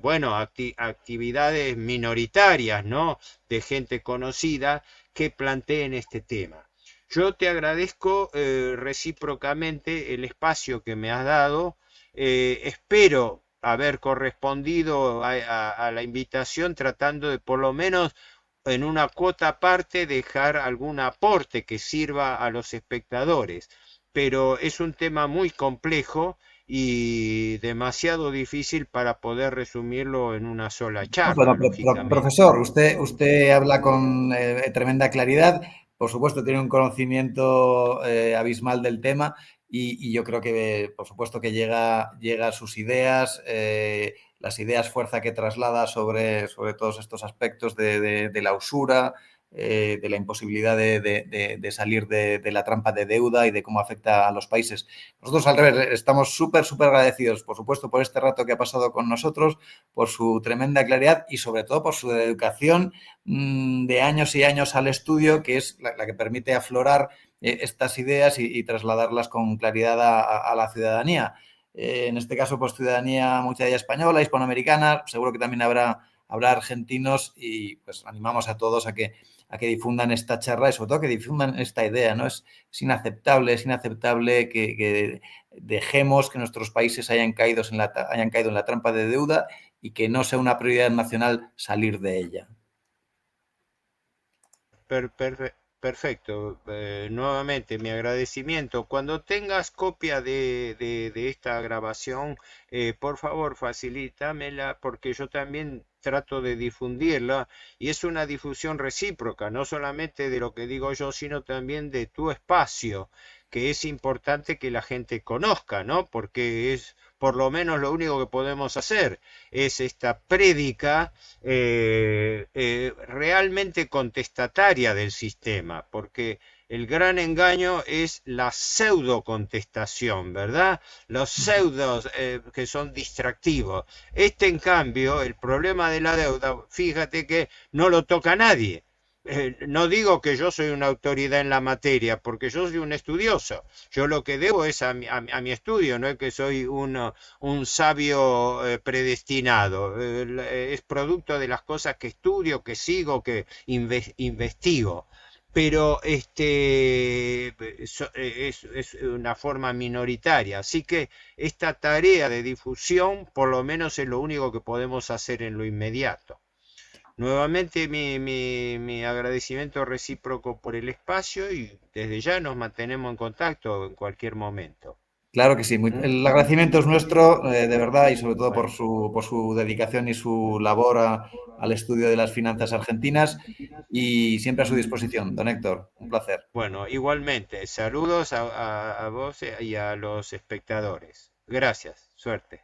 bueno, actividades minoritarias, ¿no? De gente conocida que planteen este tema. Yo te agradezco recíprocamente el espacio que me has dado. Espero haber correspondido a la invitación tratando de por lo menos en una cuota aparte dejar algún aporte que sirva a los espectadores. Pero es un tema muy complejo y demasiado difícil para poder resumirlo en una sola charla, Bueno, lógicamente. profesor, usted habla con tremenda claridad, por supuesto tiene un conocimiento abismal del tema y yo creo que, por supuesto, que llega a sus ideas, las ideas fuerza que traslada sobre todos estos aspectos de la usura, de la imposibilidad de salir de la trampa de deuda y de cómo afecta a los países. Nosotros, al revés, estamos súper agradecidos, por supuesto, por este rato que ha pasado con nosotros, por su tremenda claridad y sobre todo por su educación de años y años al estudio, que es la que permite aflorar estas ideas y trasladarlas con claridad a la ciudadanía. En este caso, pues ciudadanía, mucha de ella española, hispanoamericana, seguro que también habrá argentinos y pues animamos a todos a que difundan esta charla y sobre todo que difundan esta idea, ¿no? Es inaceptable que dejemos que nuestros países hayan caído en la trampa de deuda y que no sea una prioridad nacional salir de ella. Per- per- Perfecto. Nuevamente, mi agradecimiento. Cuando tengas copia de esta grabación, por favor, facilítamela porque yo también trato de difundirla y es una difusión recíproca, no solamente de lo que digo yo, sino también de tu espacio, que es importante que la gente conozca, ¿no? Porque es por lo menos lo único que podemos hacer, es esta prédica realmente contestataria del sistema, porque el gran engaño es la pseudo contestación, ¿verdad? Los pseudos que son distractivos. Este, en cambio, el problema de la deuda, fíjate que no lo toca nadie. No digo que yo soy una autoridad en la materia, porque yo soy un estudioso. Yo lo que debo es a mi estudio, no es que soy un sabio predestinado. Es producto de las cosas que estudio, que sigo, que investigo. Pero es una forma minoritaria. Así que esta tarea de difusión, por lo menos, es lo único que podemos hacer en lo inmediato. Nuevamente mi agradecimiento recíproco por el espacio y desde ya nos mantenemos en contacto en cualquier momento. Claro que sí. ¿Mm? El agradecimiento es nuestro, de verdad, y sobre todo por Bueno, su dedicación y su labor al estudio de las finanzas argentinas. Y siempre a su disposición, don Héctor. Un placer. bueno, igualmente, saludos a vos y a los espectadores. Gracias, suerte.